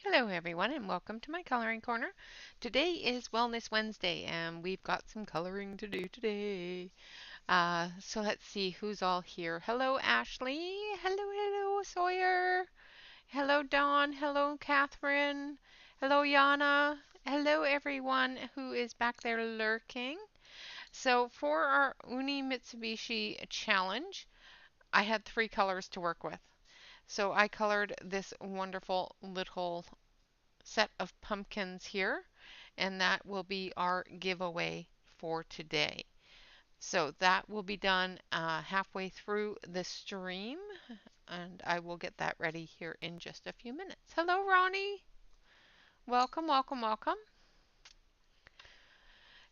Hello everyone and welcome to my coloring corner. Today is Wellness Wednesday and we've got some coloring to do today. So let's see who's all here. Hello Ashley. Hello Sawyer. Hello Dawn. Hello Catherine. Hello Yana. Hello everyone who is back there lurking. So for our Uni Mitsubishi challenge, I had 3 colors to work with. So I colored this wonderful little set of pumpkins here, and that will be our giveaway for today. So that will be done halfway through the stream, and I will get that ready here in just a few minutes. Hello, Ronnie. Welcome, welcome, welcome.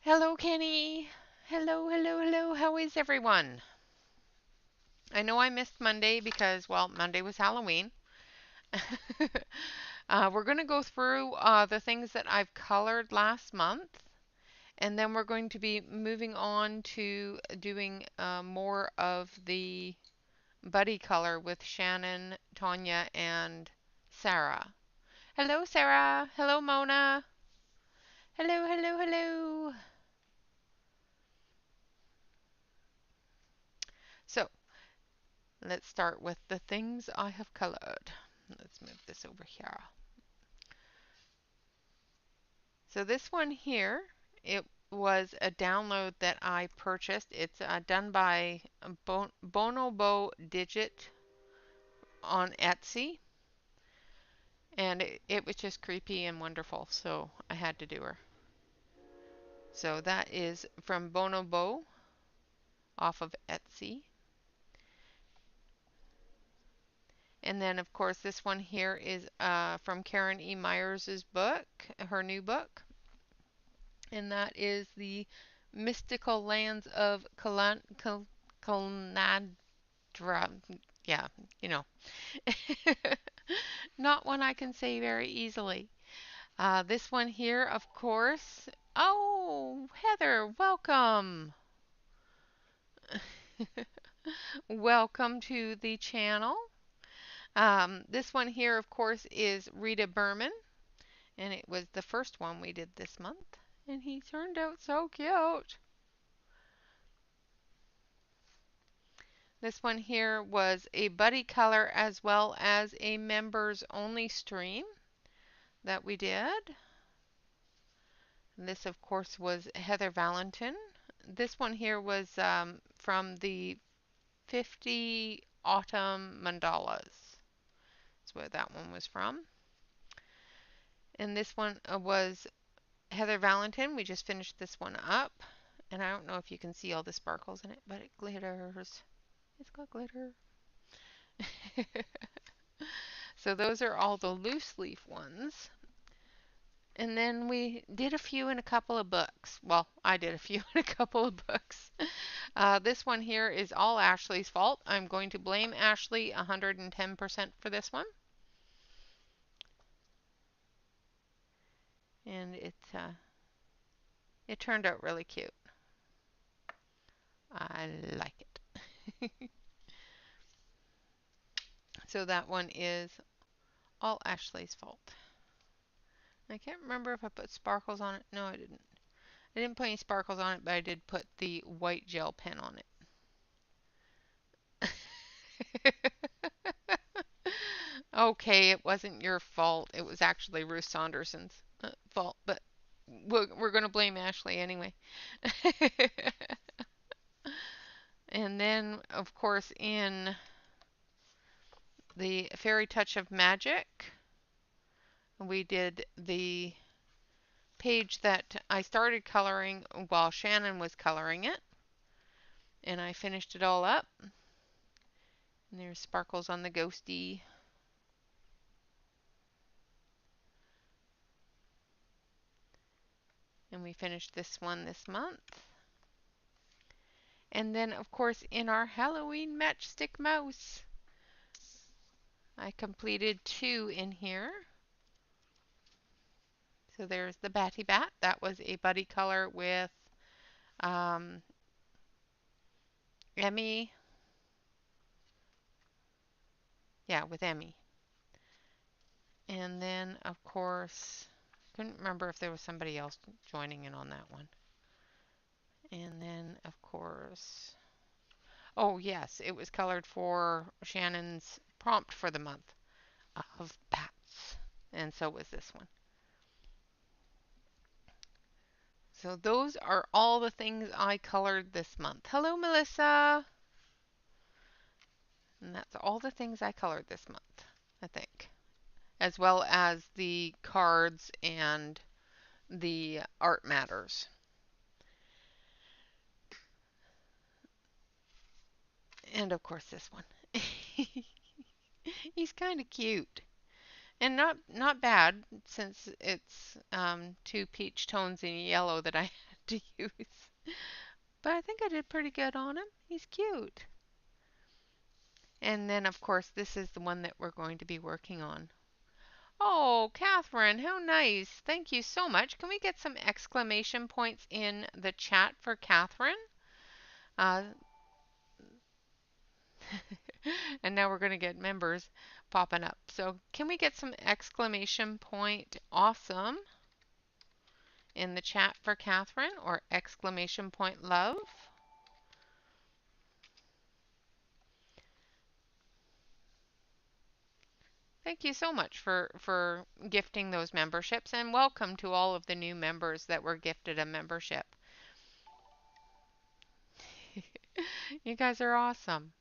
Hello, Kenny. Hello. How is everyone? I know I missed Monday because, well, Monday was Halloween. We're going to go through the things that I've colored last month. And then we're going to be moving on to doing more of the buddy color with Shannon, Tonje, and Sarah. Hello, Sarah. Hello, Mona. Hello. So let's start with the things I have colored. Let's move this over here. So this one here, it was a download that I purchased. It's done by Bonobo Digit on Etsy. And it was just creepy and wonderful, so I had to do her. So that is from Bonobo off of Etsy. And then, of course, this one here is from Karen E. Myers' book, her new book. And that is the Mystical Lands of Kalanadra. Yeah, you know. Not one I can say very easily. This one here, of course. Oh, Heather, welcome. Welcome to the channel. This one here, of course, is Rita Berman, and it was the first one we did this month, and he turned out so cute. This one here was a buddy color as well as a members only stream that we did. And this, of course, was Heather Valentin. This one here was from the 50 Autumn Mandalas. That's where that one was from. And this one was Heather Valentin. We just finished this one up. And I don't know if you can see all the sparkles in it, but it glitters. It's got glitter. So those are all the loose leaf ones. And then we did a few in a couple of books. Well, I did a few in a couple of books. This one here is all Ashley's fault. I'm going to blame Ashley 110% for this one. And it turned out really cute. I like it. So that one is all Ashley's fault. I can't remember if I put sparkles on it. No, I didn't. I didn't put any sparkles on it, but I did put the white gel pen on it. Okay, it wasn't your fault. It was actually Ruth Saunderson's fault, but we're going to blame Ashley anyway. And then, of course, in the Fairy Touch of Magic, we did the page that I started coloring while Shannon was coloring it. And I finished it all up. And there's sparkles on the ghosty. And we finished this one this month. And then, of course, in our Halloween matchstick mouse, I completed 2 in here. So there's the Batty Bat. That was a buddy color with Emmy. Yeah, with Emmy. And then, of course, couldn't remember if there was somebody else joining in on that one. And then, of course, oh yes, it was colored for Shannon's prompt for the month of bats. And so was this one. So those are all the things I colored this month. Hello, Melissa. And that's all the things I colored this month, I think, as well as the cards and the art matters. And of course this one. He's kind of cute. And not bad since it's two peach tones in yellow that I had to use. But I think I did pretty good on him. He's cute. And then of course this is the one that we're going to be working on. Oh, Catherine, how nice. Thank you so much. Can we get some exclamation points in the chat for Catherine? Uh, and now we're going to get members popping up. So can we get some exclamation point awesome in the chat for Catherine, or exclamation point love? Thank you so much for gifting those memberships, and welcome to all of the new members that were gifted a membership. You guys are awesome.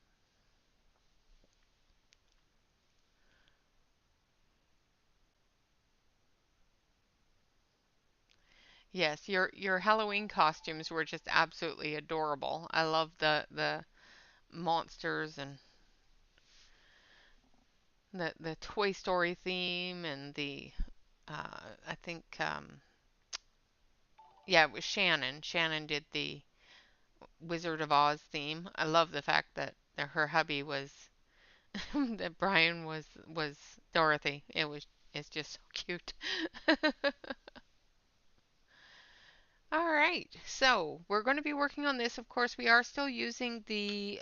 Yes, your Halloween costumes were just absolutely adorable. I love the monsters and the Toy Story theme and the I think yeah, it was Shannon. Shannon did the Wizard of Oz theme. I love the fact that her hubby was that Brian was Dorothy. It's just so cute. All right, so we're going to be working on this. Of course, we are still using the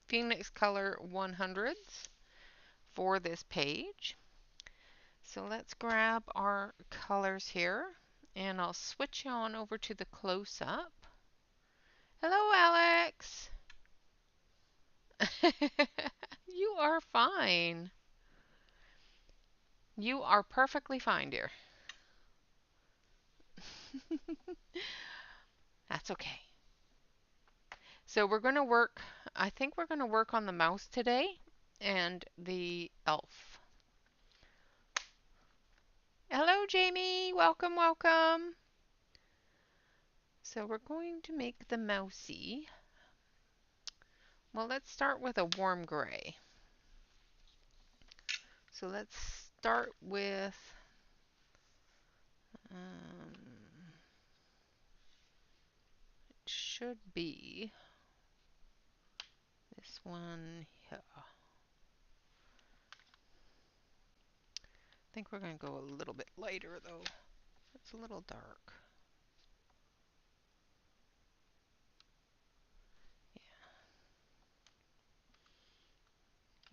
Pheonix Color 100s for this page. So let's grab our colors here, and I'll switch on over to the close-up. Hello, Alex. You are fine. You are perfectly fine, dear. That's okay. So we're going to work, I think we're going to work on the mouse today and the elf. Hello, Jamie. Welcome, welcome. So we're going to make the mousey. Well, let's start with a warm gray. So let's start with it should be this one here. I think we're going to go a little bit lighter though. It's a little dark.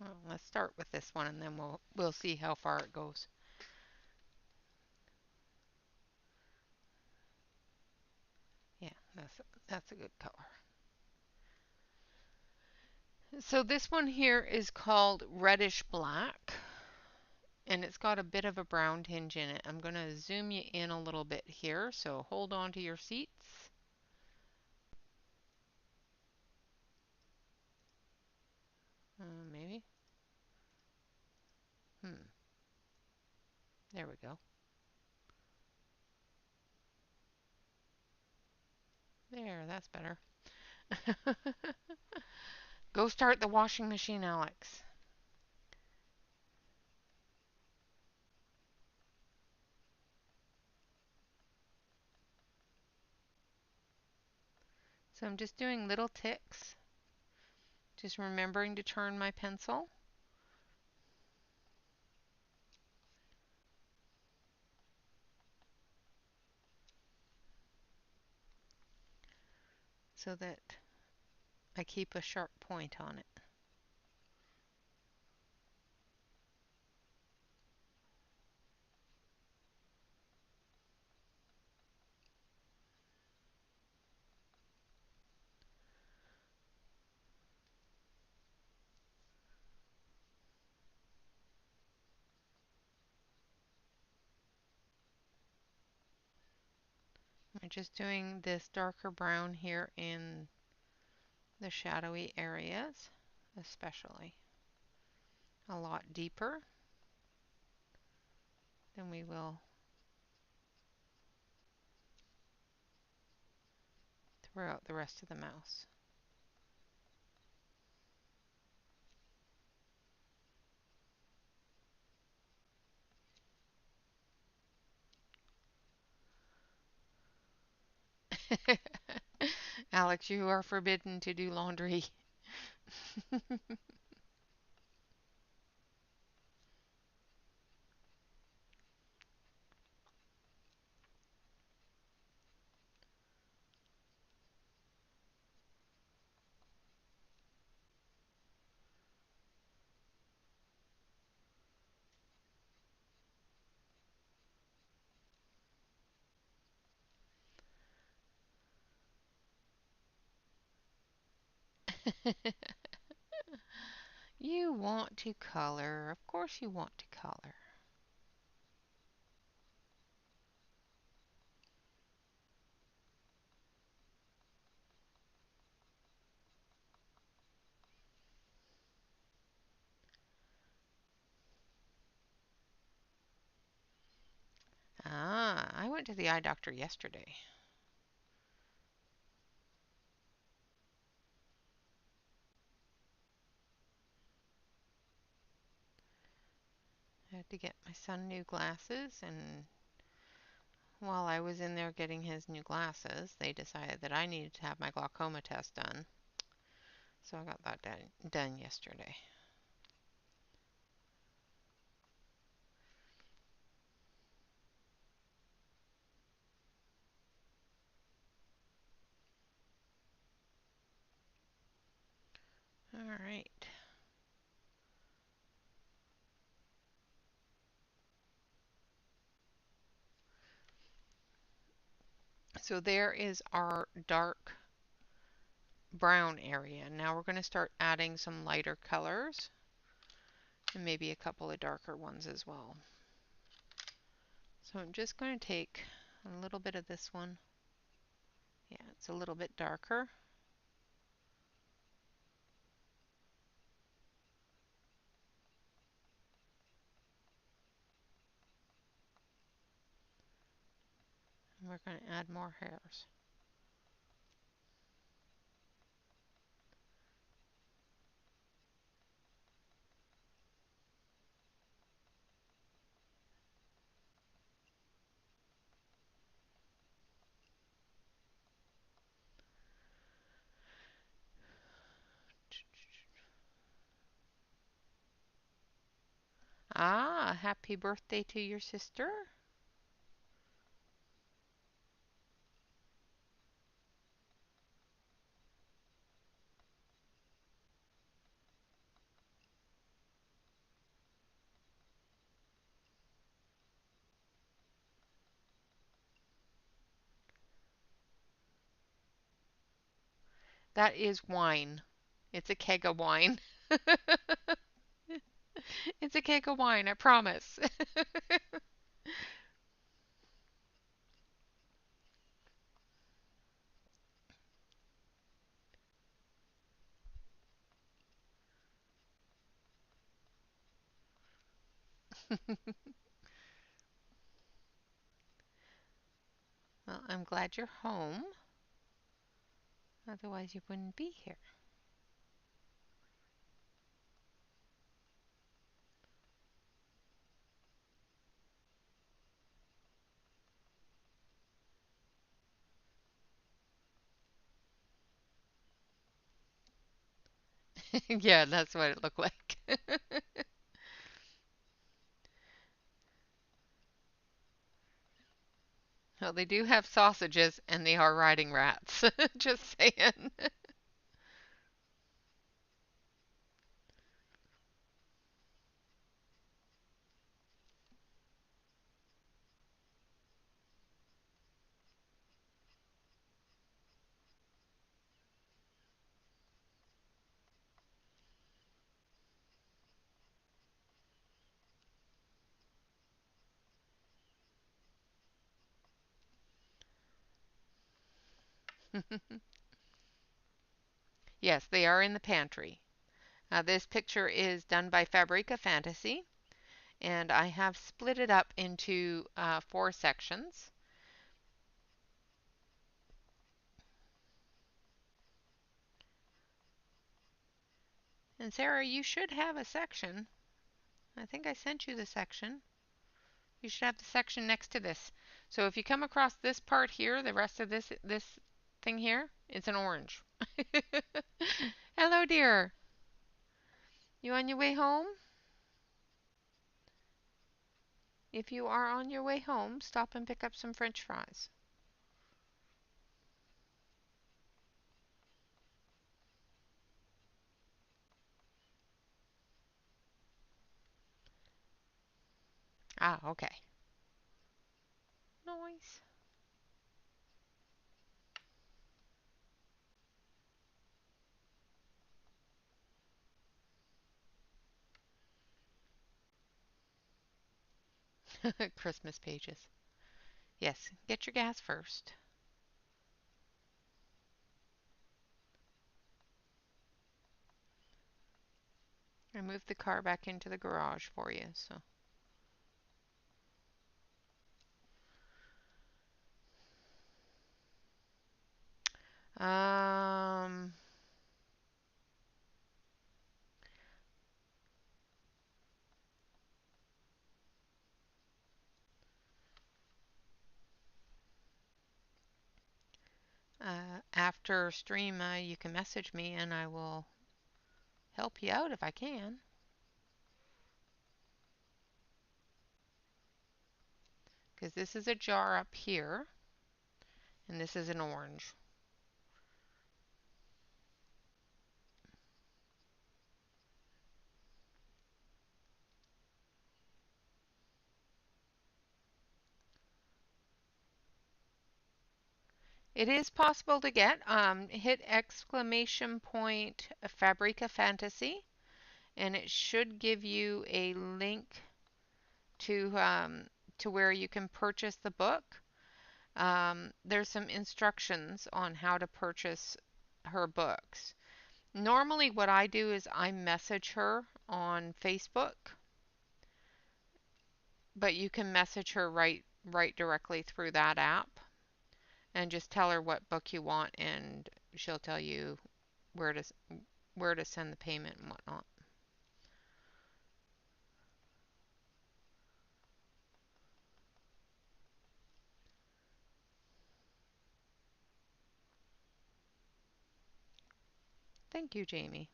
Well, let's start with this one and then we'll see how far it goes. Yeah, that's a good color. So this one here is called Reddish Black, and it's got a bit of a brown tinge in it. I'm going to zoom you in a little bit here, so hold on to your seats. Maybe. There we go. There, that's better. Go start the washing machine, Alex. So I'm just doing little ticks, just remembering to turn my pencil. So that I keep a sharp point on it. just doing this darker brown here in the shadowy areas, especially. A lot deeper than we will throughout the rest of the mouse. Alex, you are forbidden to do laundry. You want to color. Of course you want to color. Ah, I went to the eye doctor yesterday. I had to get my son new glasses, and while I was in there getting his new glasses, they decided that I needed to have my glaucoma test done. So I got that done yesterday. All right. So there is our dark brown area. Now we're going to start adding some lighter colors and maybe a couple of darker ones as well. So I'm just going to take a little bit of this one. Yeah, it's a little bit darker. And we're going to add more hairs. Ah, happy birthday to your sister. That is wine. It's a keg of wine. It's a keg of wine, I promise. Well, I'm glad you're home. Otherwise, you wouldn't be here. Yeah, that's what it looked like. Well, they do have sausages and they are riding rats. Just saying. Yes, they are in the pantry. This picture is done by Fabrica Fantasy, and I have split it up into 4 sections. And Sarah, you should have a section. I think I sent you the section. You should have the section next to this. So if you come across this part here, the rest of this thing here, it's an orange. Hello, dear. You on your way home? If you are on your way home, stop and pick up some French fries. Ah, okay. Nice. Christmas pages. Yes, get your gas first. I moved the car back into the garage for you, so. Um, After stream, you can message me and I will help you out if I can. Because this is a jar up here, and this is an orange. It is possible to get. Hit exclamation point Fabrica Fantasy, and it should give you a link to where you can purchase the book. There's some instructions on how to purchase her books. Normally, what I do is I message her on Facebook, but you can message her right directly through that app and just tell her what book you want, and she'll tell you where to where to send the payment and whatnot. Thank you, Jamie.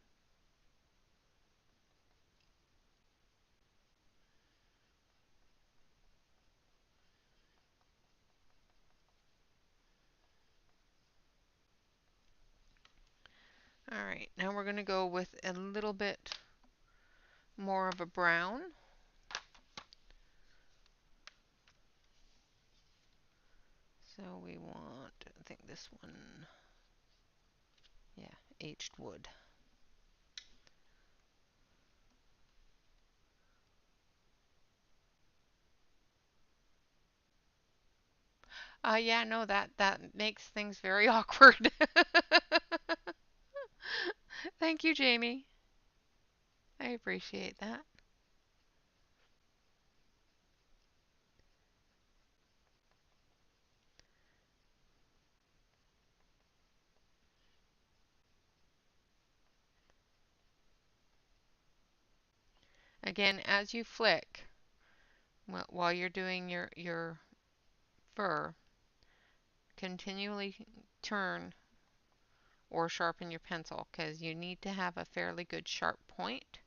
All right, now we're going to go with a little bit more of a brown. So we want, I think this one, yeah, aged wood. Yeah, no, that makes things very awkward. Thank you, Jamie. I appreciate that. Again, as you flick, while you're doing your fur, continually turn or sharpen your pencil because you need to have a fairly good sharp point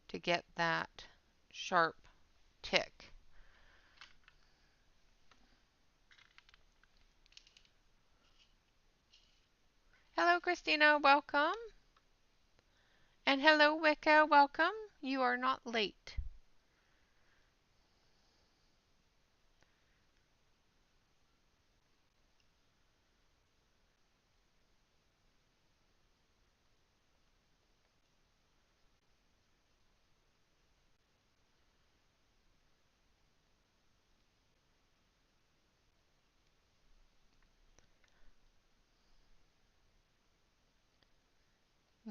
to get that sharp tick. Hello, Christina, welcome. And hello, Wicca, welcome. You are not late.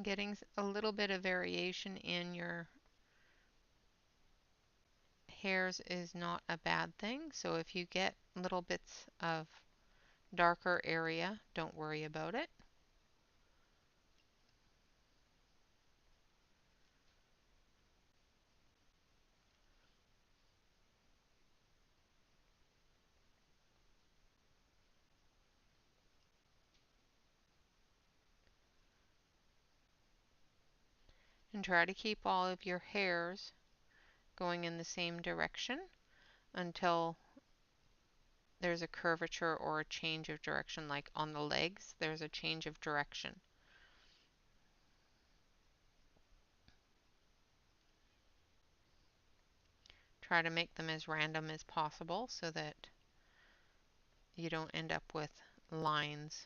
Getting a little bit of variation in your hairs is not a bad thing. So if you get little bits of darker area, don't worry about it. And try to keep all of your hairs going in the same direction until there's a curvature or a change of direction, like on the legs, there's a change of direction. Try to make them as random as possible so that you don't end up with lines.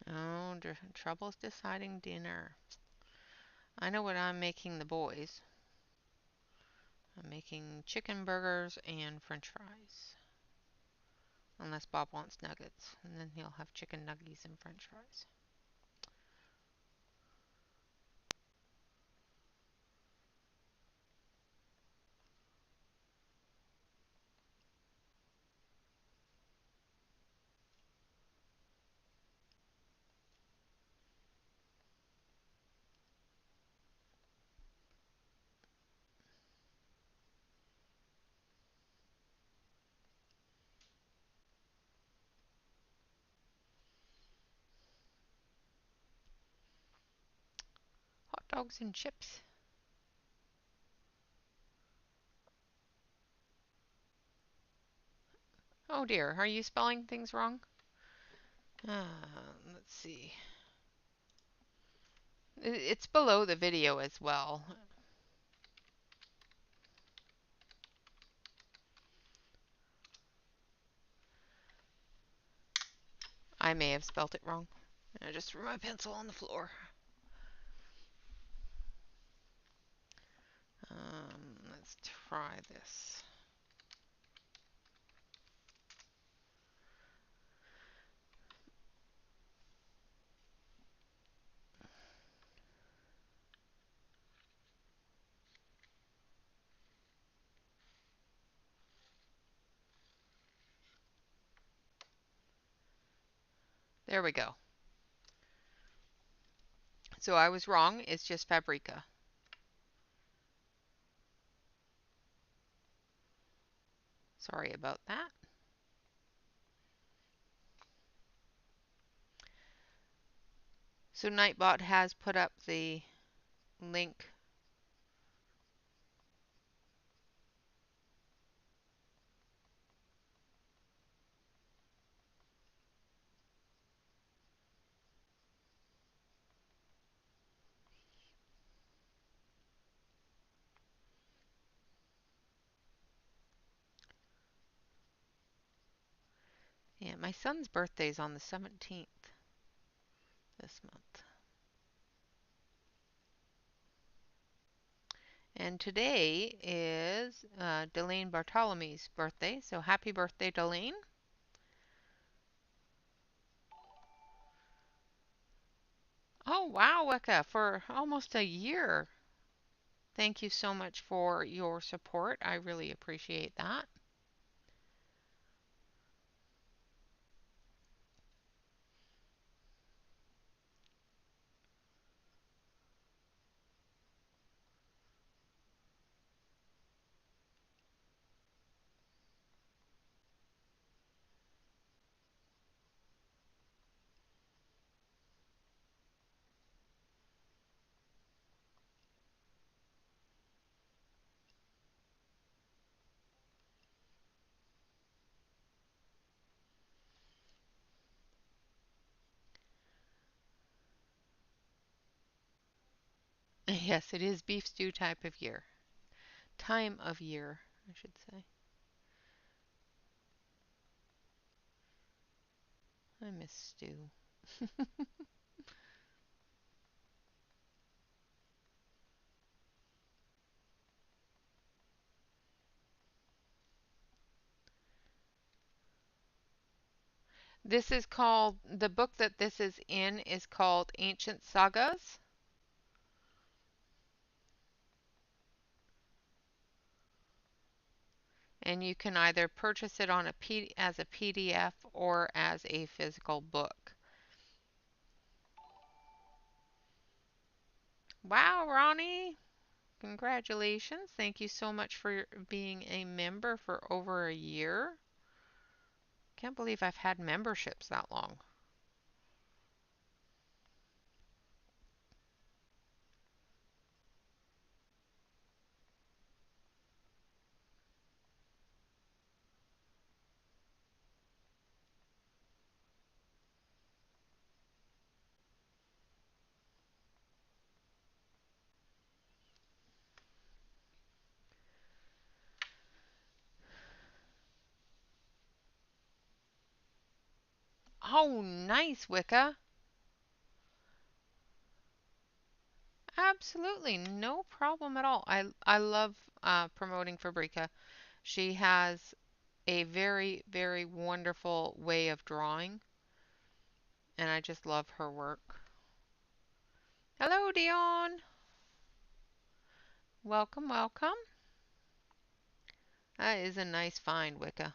Oh, trouble's deciding dinner. I know what I'm making the boys. I'm making chicken burgers and french fries. Unless Bob wants nuggets, and then he'll have chicken nuggies and french fries. Hot dogs and chips. Oh dear, are you spelling things wrong? Let's see. It's below the video as well. I may have spelt it wrong. I just threw my pencil on the floor. Let's try this. There we go. So I was wrong. It's just Fabrica. Sorry about that. So Nightbot has put up the link. Yeah, my son's birthday's on the 17th this month. And today is Delane Bartholomew's birthday, so happy birthday, Delane. Oh, wow, Wicca, for almost a year. Thank you so much for your support. I really appreciate that. Yes, it is beef stew type of year. Time of year, I should say. I miss Stu. This is called, the book that this is called Ancient Sagas. And you can either purchase it on as a PDF or as a physical book. Wow, Ronnie! Congratulations. Thank you so much for being a member for over a year. Can't believe I've had memberships that long. Oh, nice, Wicca. Absolutely, no problem at all. I love promoting Fabrica. She has a very, very wonderful way of drawing, and I just love her work. Hello, Dion. Welcome, welcome. That is a nice find, Wicca.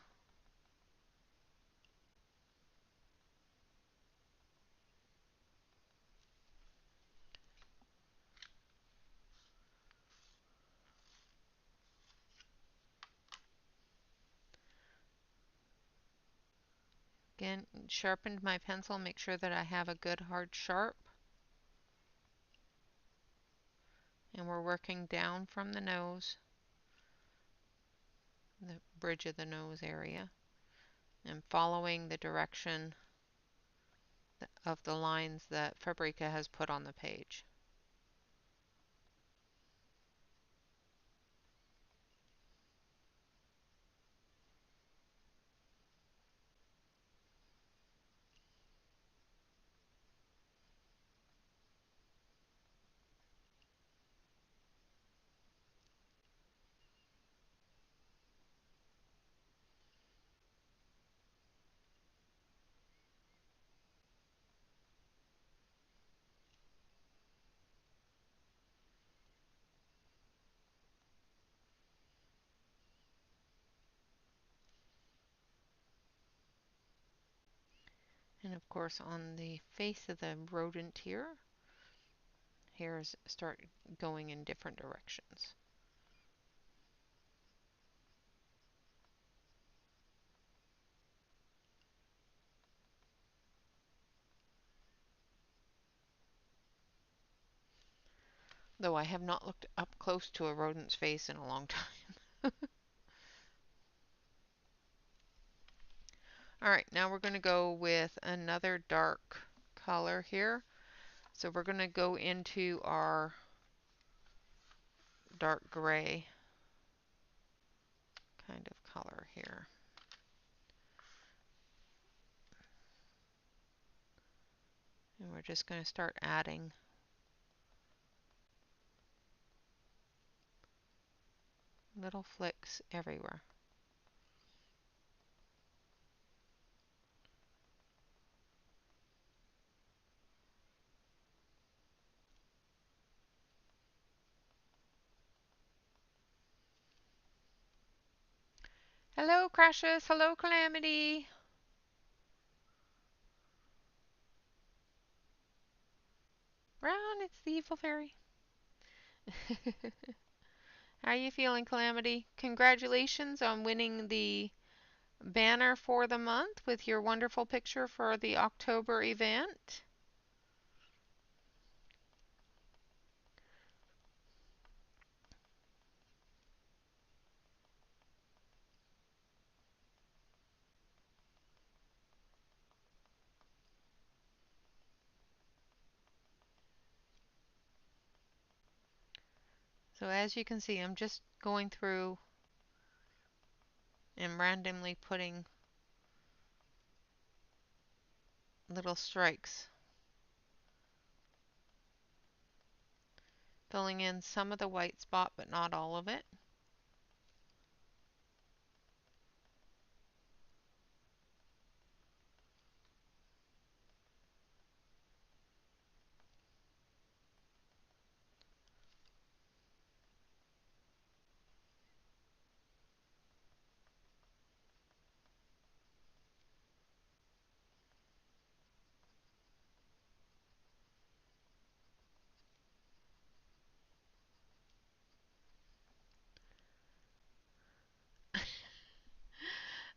Again, sharpened my pencil, make sure that I have a good hard sharp. And we're working down from the nose, the bridge of the nose area, and following the direction of the lines that Fabrica has put on the page. And of course on the face of the rodent here, hairs start going in different directions. Though I have not looked up close to a rodent's face in a long time. Alright, now we're going to go with another dark color here. So we're going to go into our dark gray kind of color here. And we're just going to start adding little flicks everywhere. Hello, Crashes. Hello, Calamity. Ron, it's the evil fairy. How are you feeling, Calamity? Congratulations on winning the banner for the month with your wonderful picture for the October event. So as you can see, I'm just going through and randomly putting little strikes, filling in some of the white spot but not all of it.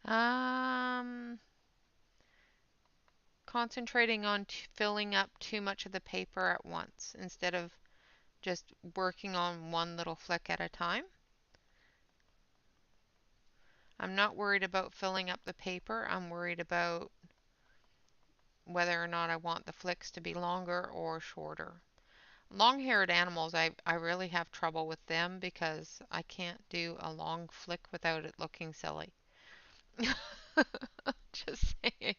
Um, Concentrating on filling up too much of the paper at once instead of just working on one little flick at a time. I'm not worried about filling up the paper. I'm worried about whether or not I want the flicks to be longer or shorter. Long-haired animals, I really have trouble with them because I can't do a long flick without it looking silly. Just saying.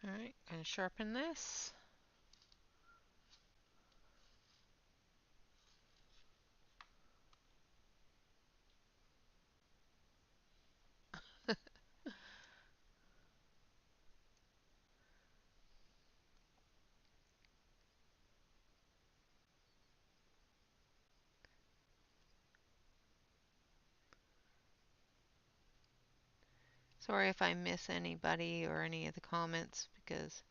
All right, gonna sharpen this. Sorry if I miss anybody or any of the comments because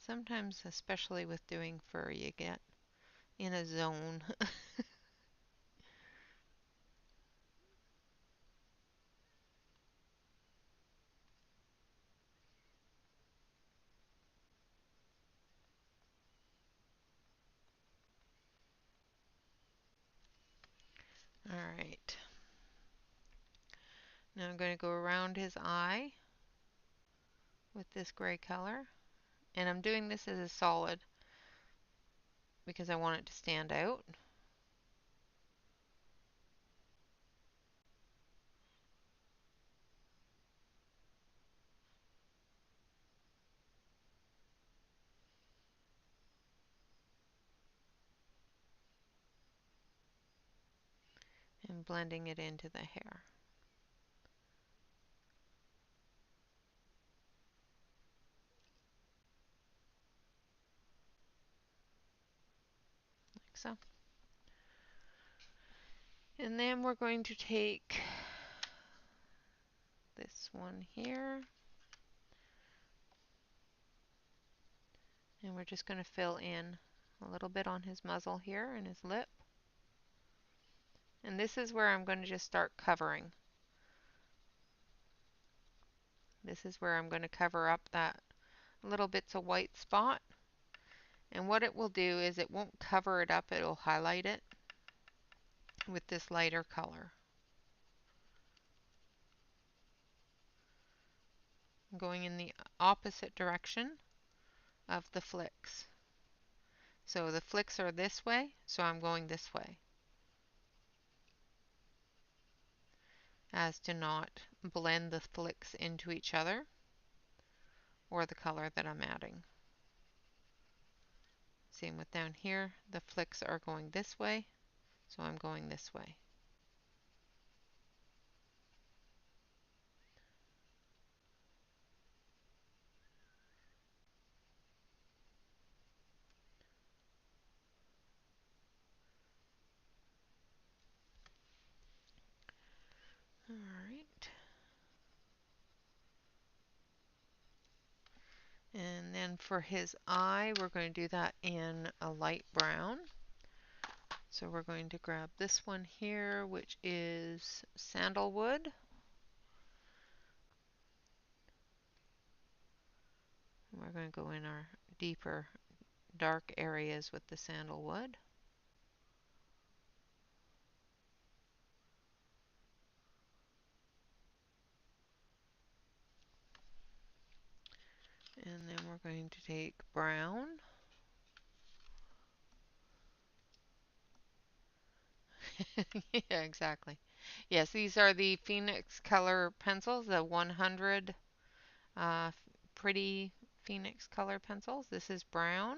sometimes, especially with doing fur, you get in a zone. All right. Now I'm going to go around his eye with this gray color. And I'm doing this as a solid because I want it to stand out. And blending it into the hair. Like so. And then we're going to take this one here. And we're just going to fill in a little bit on his muzzle here and his lip. And this is where I'm going to just start covering. This is where I'm going to cover up that little bits of white spot. And what it will do is it won't cover it up, it will highlight it with this lighter color. I'm going in the opposite direction of the flicks. So the flicks are this way, so I'm going this way, as to not blend the flicks into each other or the color that I'm adding. Same with down here, the flicks are going this way, so I'm going this way. All right. And then for his eye, we're going to do that in a light brown. So we're going to grab this one here, which is sandalwood. We're going to go in our deeper dark areas with the sandalwood. And then we're going to take brown. Yeah, exactly. Yes, these are the Pheonix color pencils, the 100 uh, pretty Pheonix color pencils. This is brown.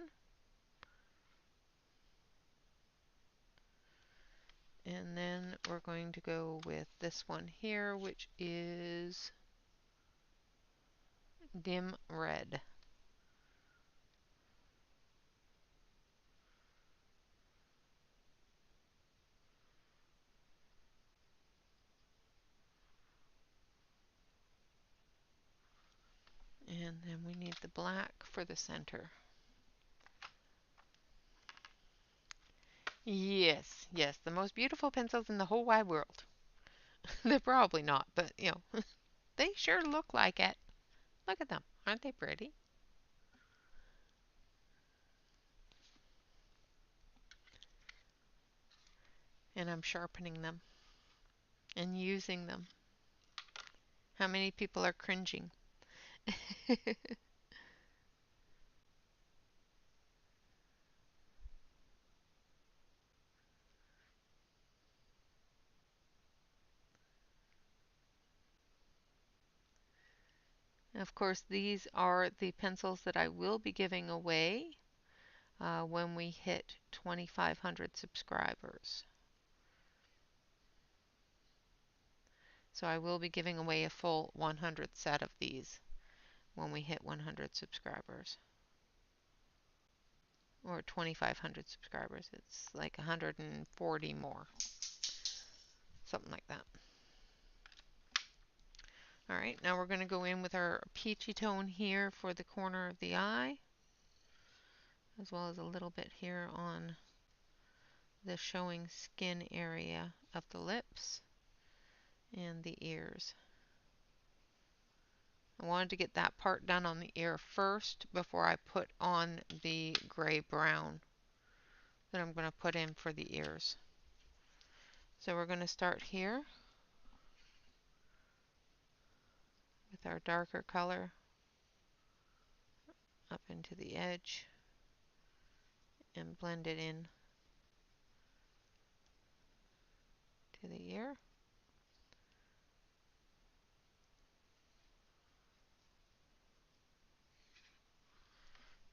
And then we're going to go with this one here, which is dim red. And then we need the black for the center. Yes, yes, the most beautiful pencils in the whole wide world. They're probably not, but they sure look like it. Look at them. Aren't they pretty? And I'm sharpening them and using them. How many people are cringing? Of course, these are the pencils that I will be giving away when we hit 2,500 subscribers. So I will be giving away a full 100 set of these when we hit 100 subscribers. Or 2,500 subscribers. It's like 140 more. Something like that. Alright, now we're going to go in with our peachy tone here for the corner of the eye, as well as a little bit here on the showing skin area of the lips and the ears. I wanted to get that part done on the ear first before I put on the gray-brown that I'm going to put in for the ears. So we're going to start here with our darker color up into the edge and blend it in to the ear.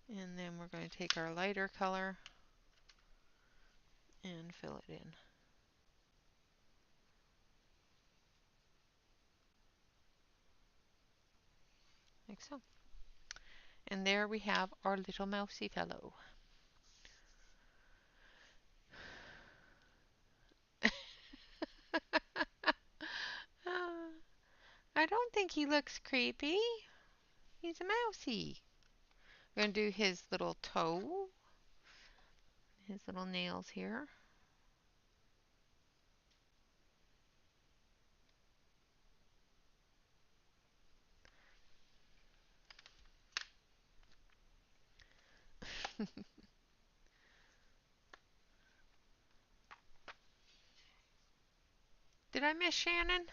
And then we're going to take our lighter color and fill it in. Like so. And there we have our little mousy fellow. I don't think he looks creepy. He's a mousy. We're going to do his little toe, his little nails here. Did I miss Shannon?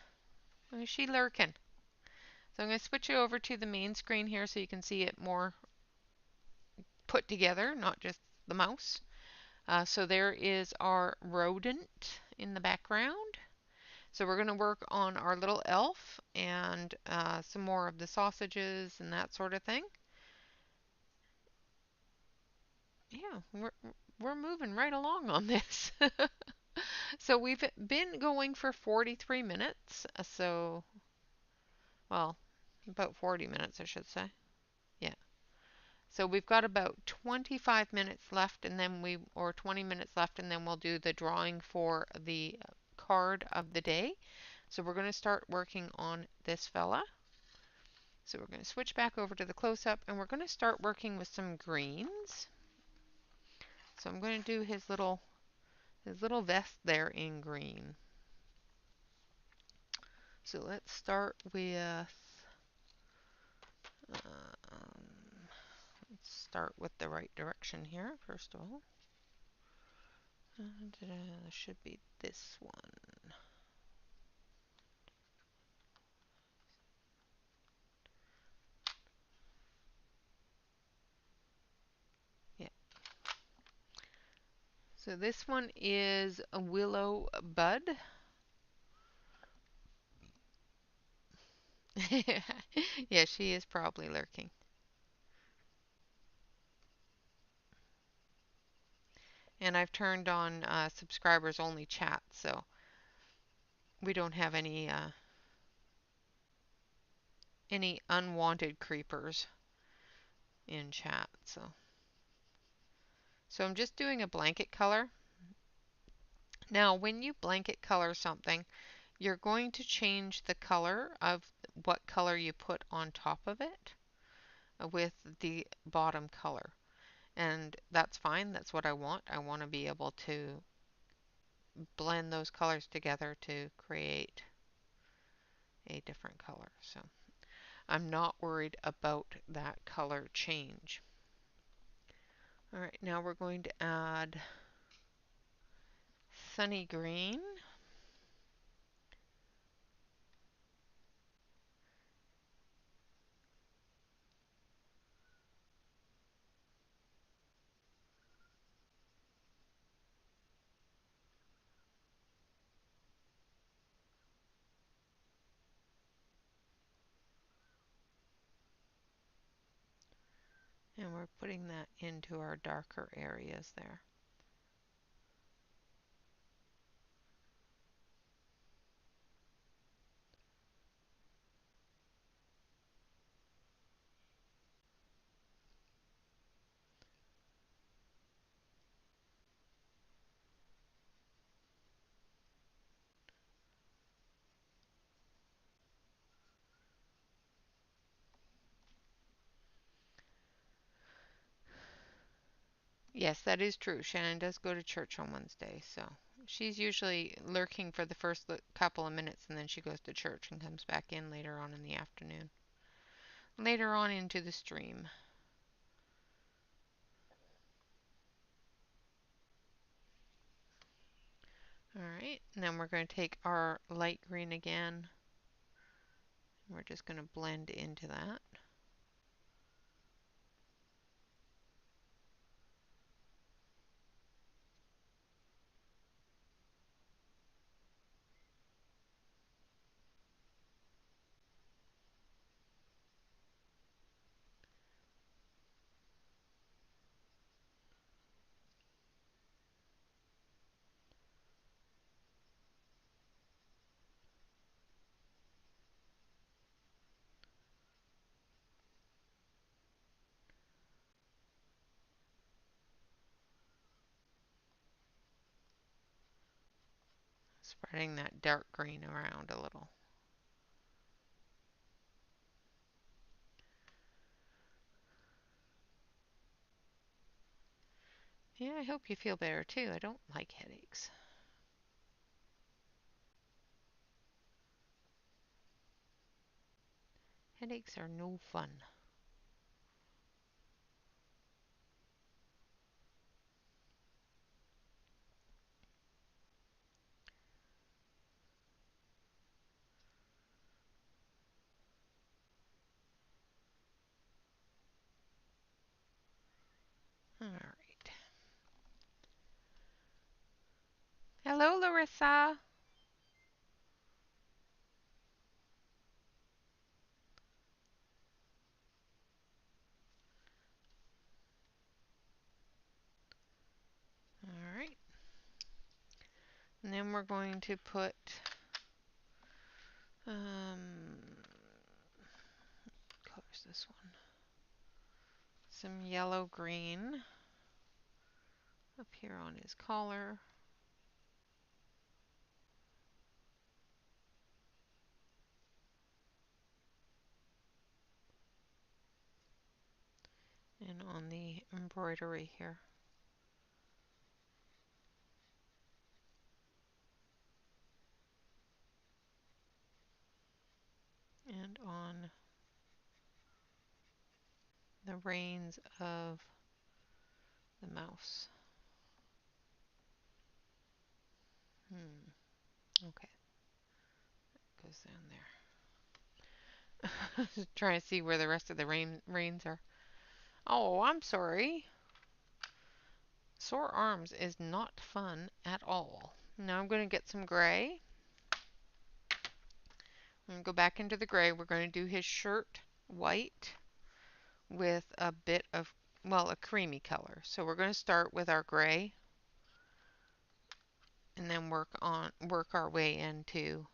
Or is she lurking? So I'm going to switch you over to the main screen here so you can see it more put together, not just the mouse. So there is our rodent in the background. So we're going to work on our little elf and some more of the sausages and that sort of thing. Yeah, we're moving right along on this. So we've been going for 43 minutes. So, well, about 40 minutes, I should say. Yeah. So we've got about 25 minutes left and then or 20 minutes left and then we'll do the drawing for the card of the day. So we're going to start working on this fella. So we're going to switch back over to the close-up and we're going to start working with some greens. So I'm going to do his little vest there in green. So let's start with start with the right direction here, first of all. Should be this one. Yeah. So this one is a willow bud. Yeah, she is probably lurking. And I've turned on subscribers only chat, so we don't have any unwanted creepers in chat. So I'm just doing a blanket color. Now, when you blanket color something, you're going to change the color of what color you put on top of it with the bottom color. And that's fine. That's what I want. I want to be able to blend those colors together to create a different color. So I'm not worried about that color change. All right, now we're going to add sunny green. And we're putting that into our darker areas there. Yes, that is true. Shannon does go to church on Wednesday, so she's usually lurking for the first couple of minutes and then she goes to church and comes back in later on in the afternoon. Later on into the stream. Alright, and then we're going to take our light green again. We're just going to blend into that. Spreading that dark green around a little. Yeah, I hope you feel better too. I don't like headaches. Headaches are no fun. Alright. Hello, Larissa. Alright. And then we're going to put colors this one. Some yellow green up here on his collar. And on the embroidery here. And on the reins of the mouse. Okay, goes down there. Just trying to see where the rest of the reins are. Oh, I'm sorry. Sore arms is not fun at all. Now I'm going to get some gray. I'm going to go back into the gray. We're going to do his shirt white with a bit of, well, a creamy color. So we're going to start with our gray and then work our way into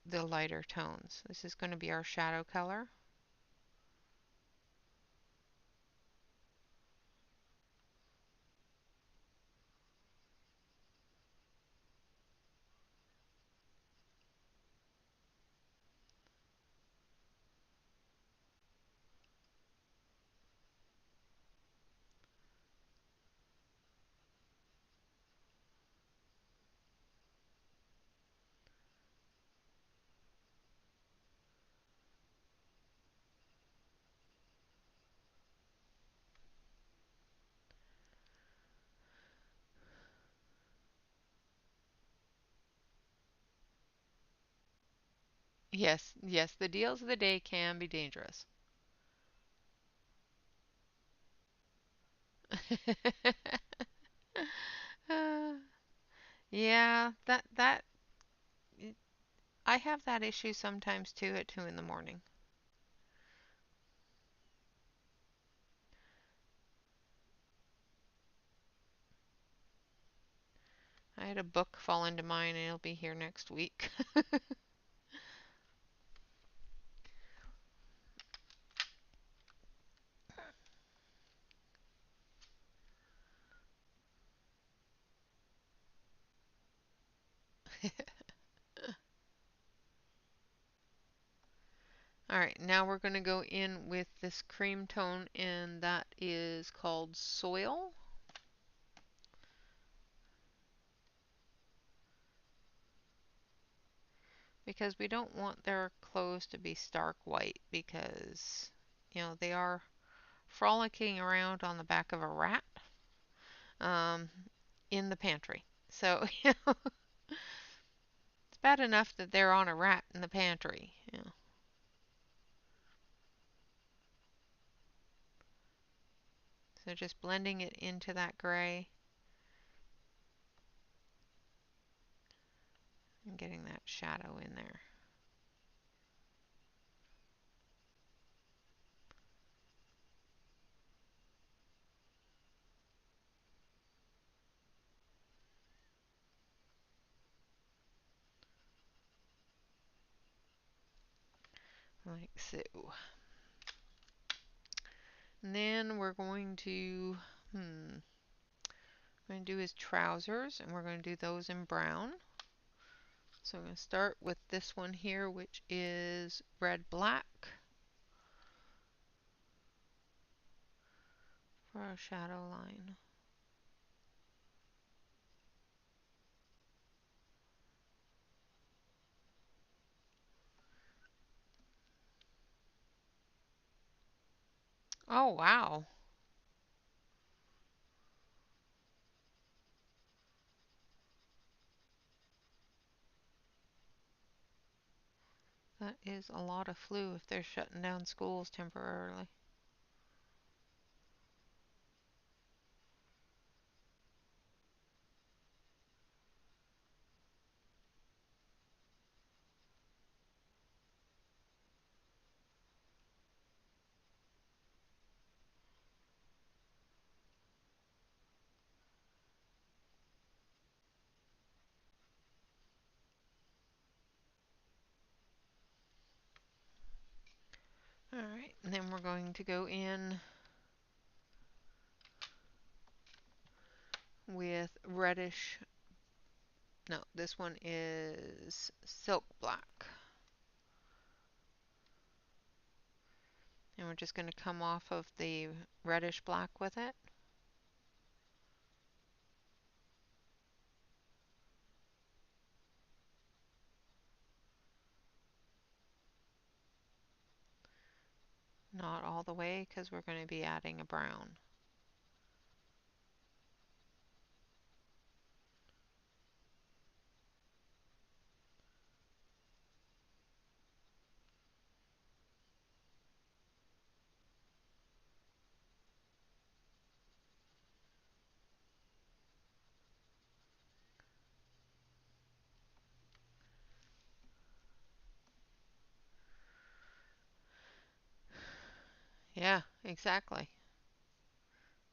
the lighter tones. This is going to be our shadow color. Yes, yes, the deals of the day can be dangerous. Uh, yeah, that I have that issue sometimes too at 2 in the morning. I had a book fall into mine and it'll be here next week. Alright, now we're going to go in with this cream tone, and that is called Soil. Because we don't want their clothes to be stark white, because, you know, they are frolicking around on the back of a rat um, in the pantry. So, you know, it's bad enough that they're on a rat in the pantry. You know. So just blending it into that gray and getting that shadow in there. Like so. And then we're going to, we're going to do his trousers, and we're going to do those in brown. So I'm going to start with this one here, which is red black for our shadow line. Oh, wow. That is a lot of flu if they're shutting down schools temporarily. Alright, and then we're going to go in with reddish. No, this one is silk black. And we're just going to come off of the reddish black with it. Not all the way because we're going to be adding a brown. Yeah, exactly.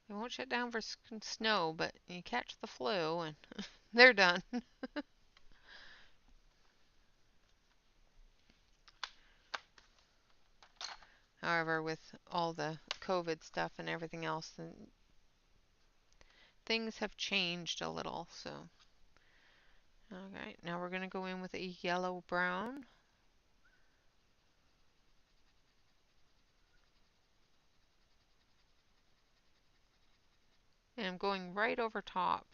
They won't shut down for snow, but you catch the flu and they're done. However, with all the COVID stuff and everything else, things have changed a little. So, alright, now we're going to go in with a yellow brown. And I'm going right over top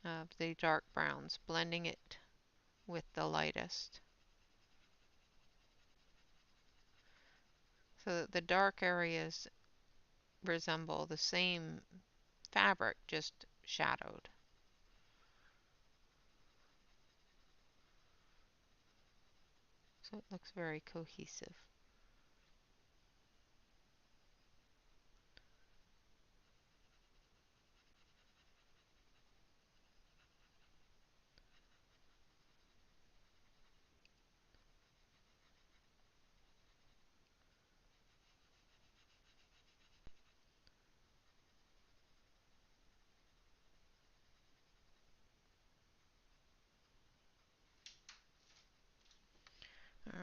of the dark browns, blending it with the lightest. So that the dark areas resemble the same fabric, just shadowed. So it looks very cohesive.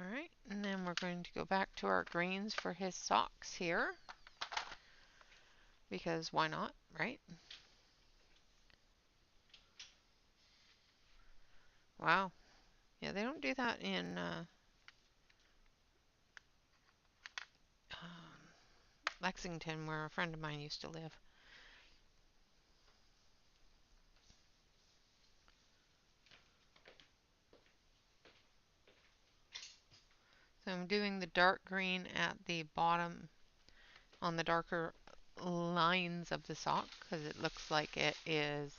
Alright, and then we're going to go back to our greens for his socks here. Because why not, right? Wow. Yeah, they don't do that in Lexington, where a friend of mine used to live. So I'm doing the dark green at the bottom on the darker lines of the sock because it looks like it is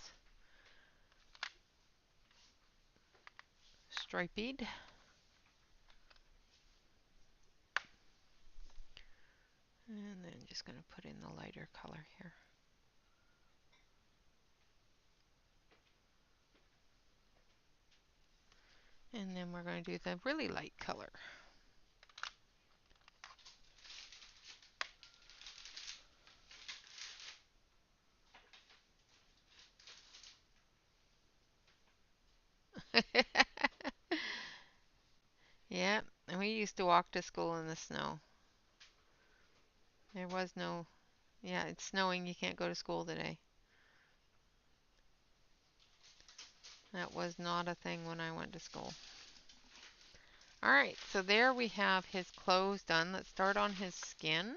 striped. And then just going to put in the lighter color here. And then we're going to do the really light color. Yeah, and we used to walk to school in the snow. There was no, yeah, it's snowing, you can't go to school today. That was not a thing when I went to school. Alright, so there we have his clothes done. Let's start on his skin.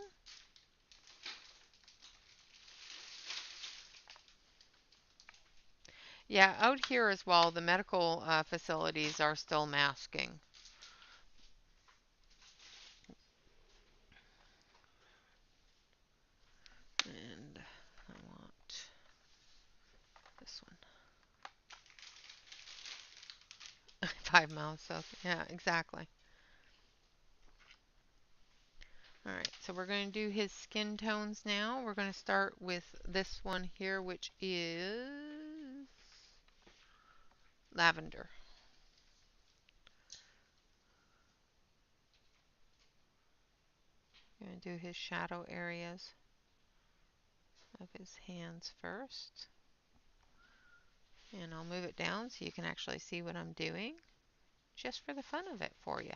Yeah, out here as well, the medical facilities are still masking. And I want this one. 5 miles south. Yeah, exactly. Alright, so we're going to do his skin tones now. We're going to start with this one here, which is lavender. I'm going to do his shadow areas of his hands first. And I'll move it down so you can actually see what I'm doing, just for the fun of it for you.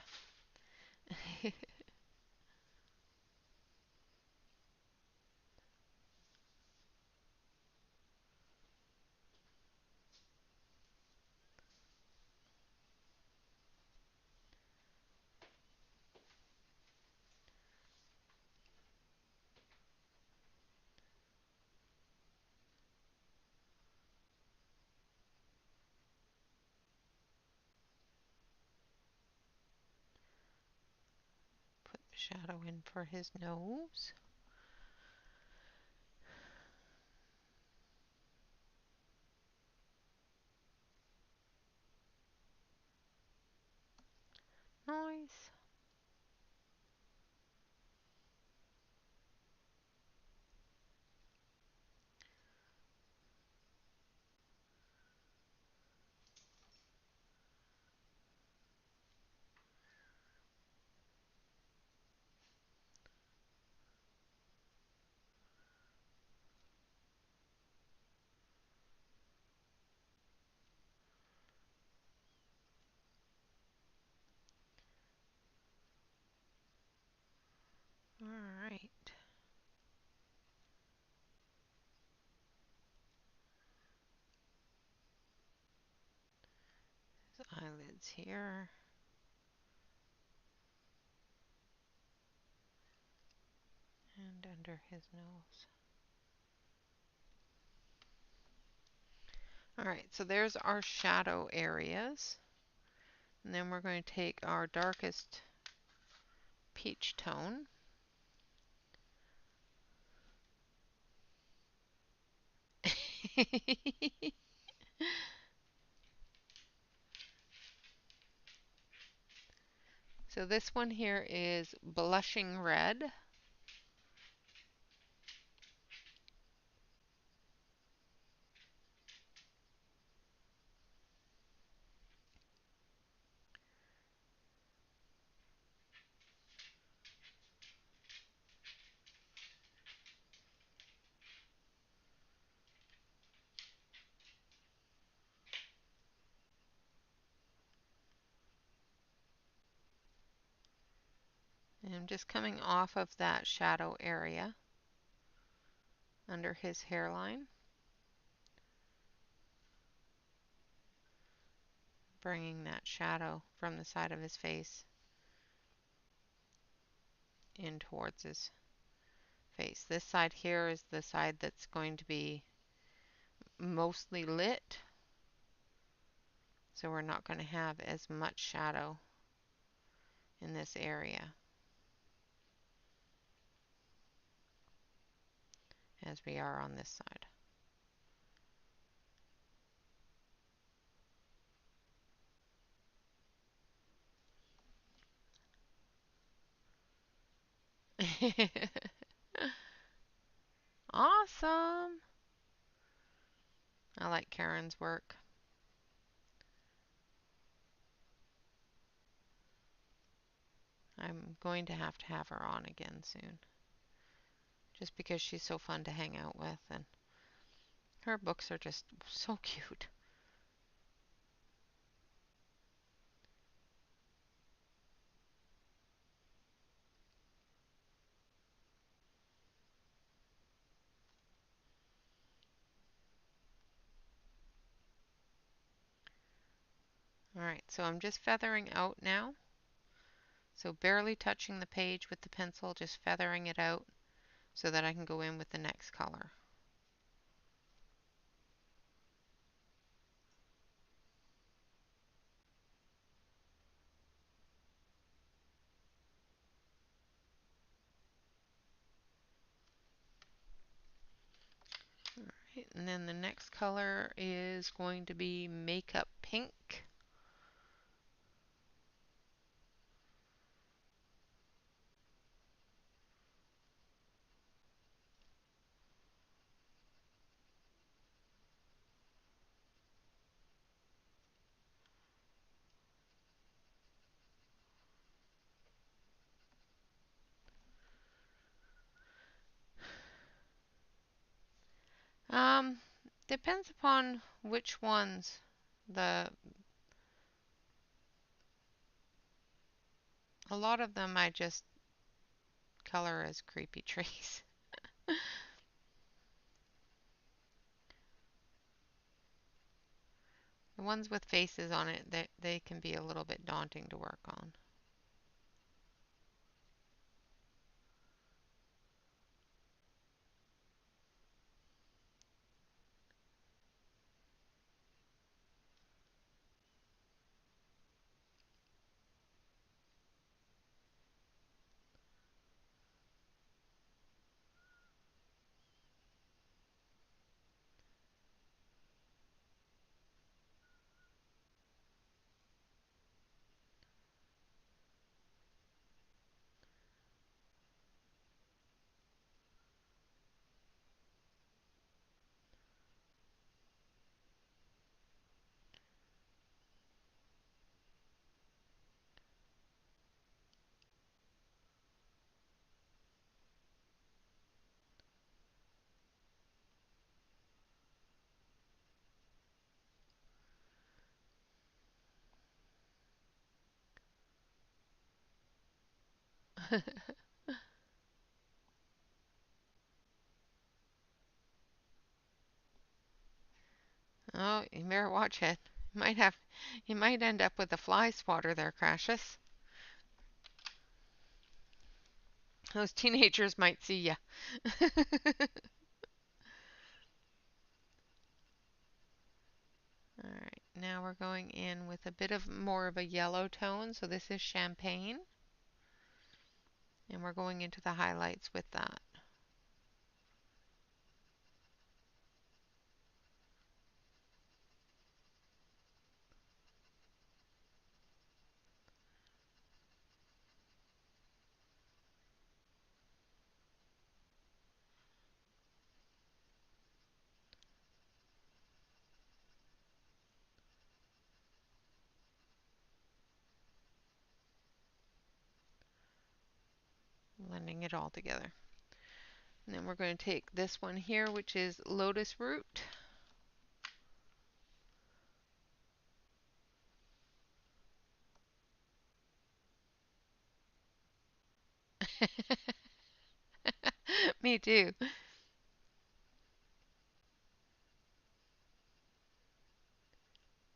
shadow in for his nose. Nice. All right. His eyelids here. And under his nose. Alright, so there's our shadow areas. And then we're going to take our darkest peach tone. So this one here is blushing red. And I'm just coming off of that shadow area under his hairline. Bringing that shadow from the side of his face in towards his face. This side here is the side that's going to be mostly lit. So we're not going to have as much shadow in this area as we are on this side. Awesome! I like Karen's work. I'm going to have her on again soon. Just because she's so fun to hang out with, and her books are just so cute. Alright, so I'm just feathering out now. So barely touching the page with the pencil, just feathering it out so that I can go in with the next color. Alright, and then the next color is going to be Makeup Pink. Um, Depends upon which ones. A lot of them I just color as creepy trees. The ones with faces on it, they can be a little bit daunting to work on. Oh, you better watch it. You might end up with a fly swatter there, Crassus. Those teenagers might see ya. All right, now we're going in with a bit of more of a yellow tone. So this is champagne, and we're going into the highlights with that. Blending it all together. And then we're going to take this one here, which is lotus root. Me too.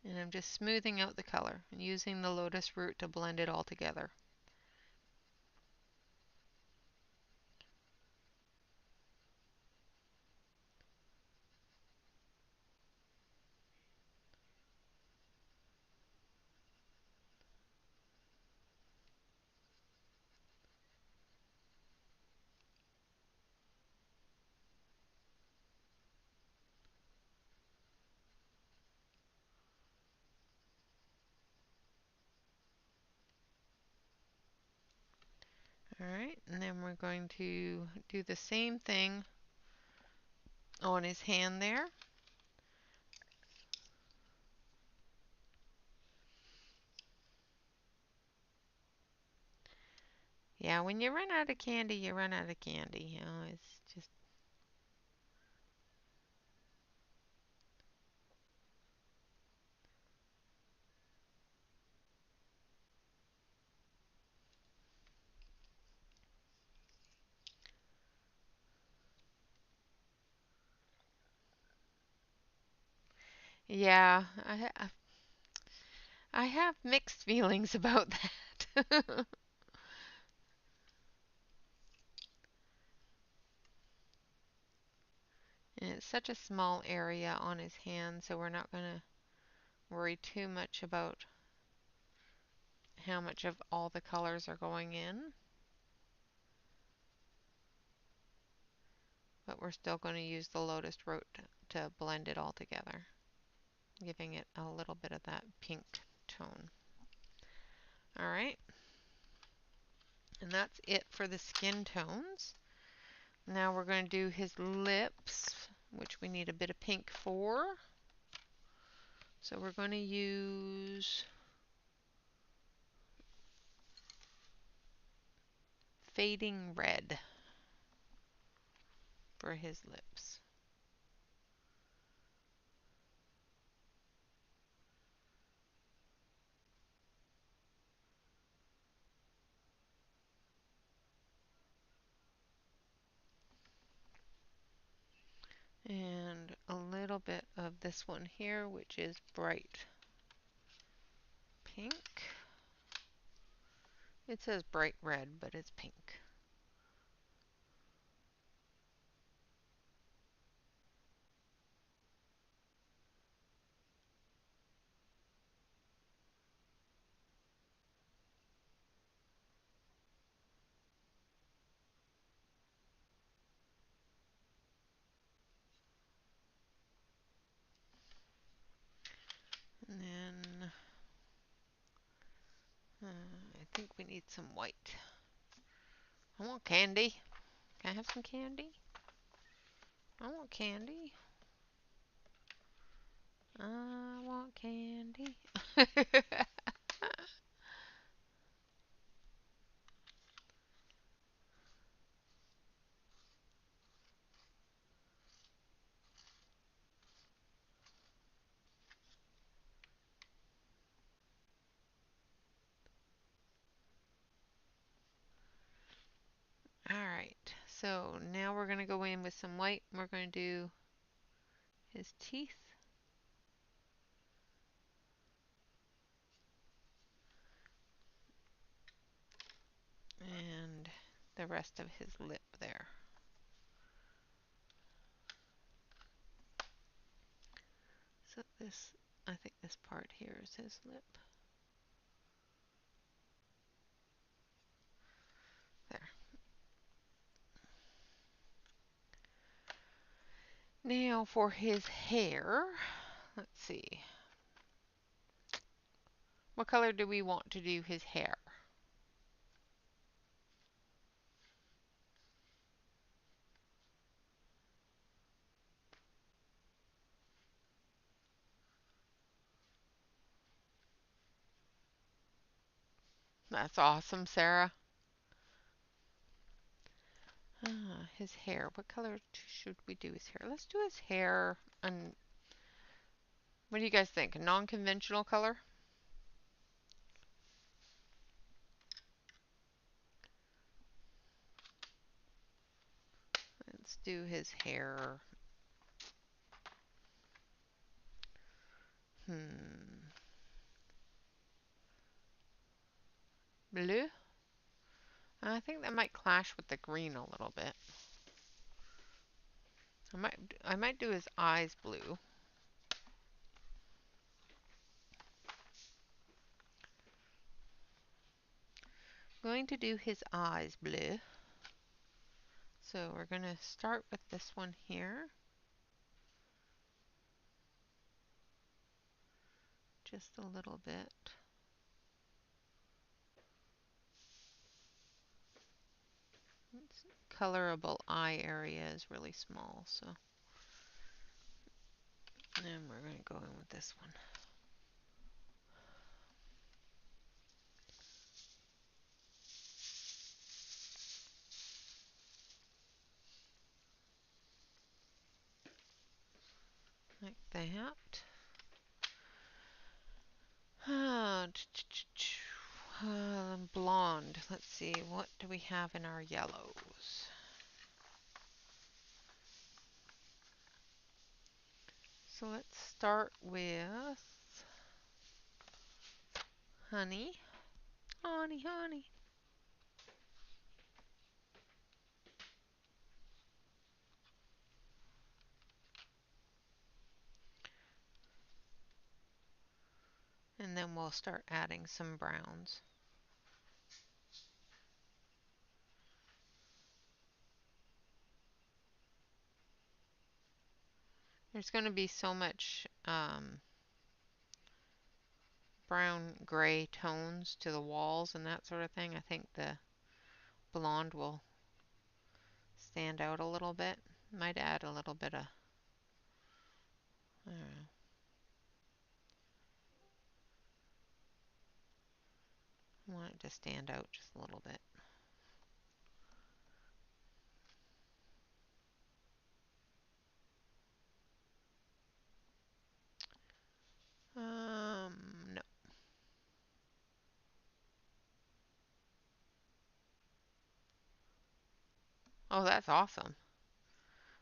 And I'm just smoothing out the color and using the lotus root to blend it all together. All right, and then we're going to do the same thing on his hand there. Yeah, when you run out of candy, you run out of candy. You know, it's just. Yeah, I have mixed feelings about that. And it's such a small area on his hand, so we're not going to worry too much about how much of all the colors are going in. But we're still going to use the lotus root to blend it all together, giving it a little bit of that pink tone. All right, and that's it for the skin tones. Now we're going to do his lips, which we need a bit of pink for. So we're going to use fading red for his lips. And a little bit of this one here, which is bright pink. It says bright red, but it's pink. And then I think we need some white. I want candy. Can I have some candy? I want candy. I want candy. So now we're going to go in with some white and we're going to do his teeth. And the rest of his lip there. So this, I think this part here is his lip. There. Now for his hair, let's see. What color do we want to do his hair? That's awesome, Sarah. His hair. What color should we do his hair? Let's do his hair. What do you guys think? A non-conventional color? Let's do his hair. Blue? I think that might clash with the green a little bit. I might do his eyes blue. Going to do his eyes blue. So we're going to start with this one here. Just a little bit. It's colorable eye area is really small, so. And we're going to go in with this one. Like that. Blonde. Let's see, what do we have in our yellows? So let's start with honey. Honey, honey. And then we'll start adding some browns. There's going to be so much brown gray tones to the walls and that sort of thing. I think the blonde will stand out a little bit. Might add a little bit of, I don't know. I want it to stand out just a little bit. No. Oh, that's awesome.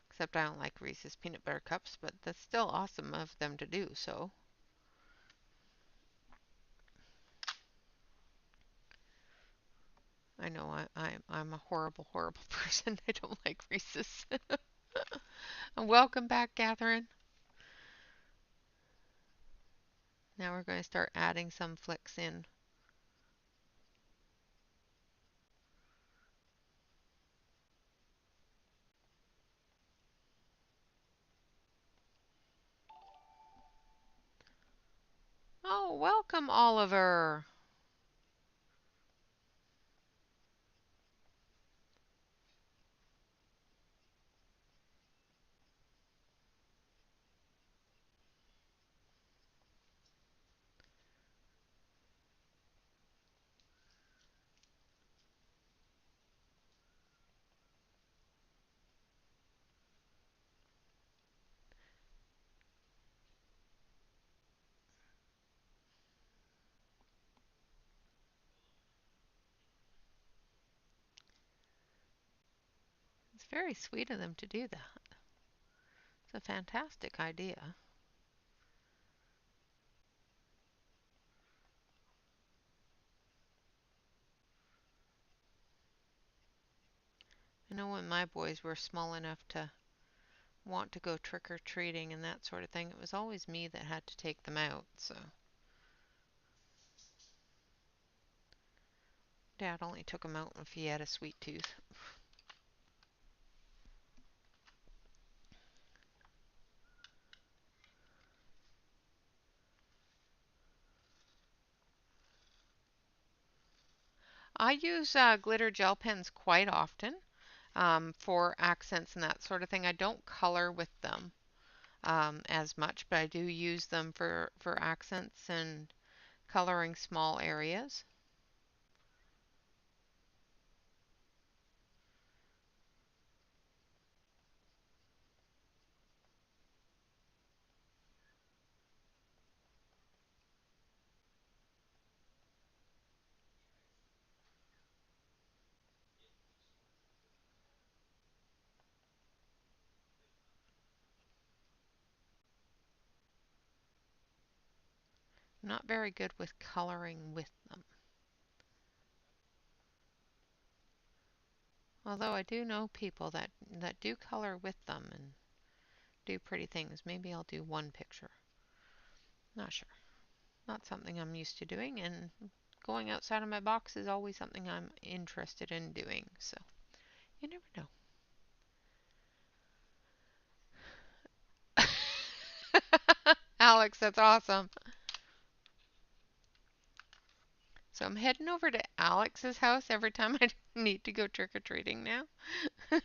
Except I don't like Reese's peanut butter cups, but that's still awesome of them to do, so. I know I'm a horrible, horrible person. I don't like Reese's. And welcome back, Catherine. Now we're going to start adding some flicks in. Oh, welcome, Oliver. Very sweet of them to do that. It's a fantastic idea. I know when my boys were small enough to want to go trick-or-treating and that sort of thing, it was always me that had to take them out, so Dad only took them out if he had a sweet tooth. I use glitter gel pens quite often for accents and that sort of thing. I don't color with them as much, but I do use them for accents and coloring small areas. I'm not very good with coloring with them. Although I do know people that do color with them and do pretty things. Maybe I'll do one picture. Not sure. Not something I'm used to doing, and going outside of my box is always something I'm interested in doing. So you never know. Alex, that's awesome. So I'm heading over to Alex's house every time I need to go trick-or-treating now. I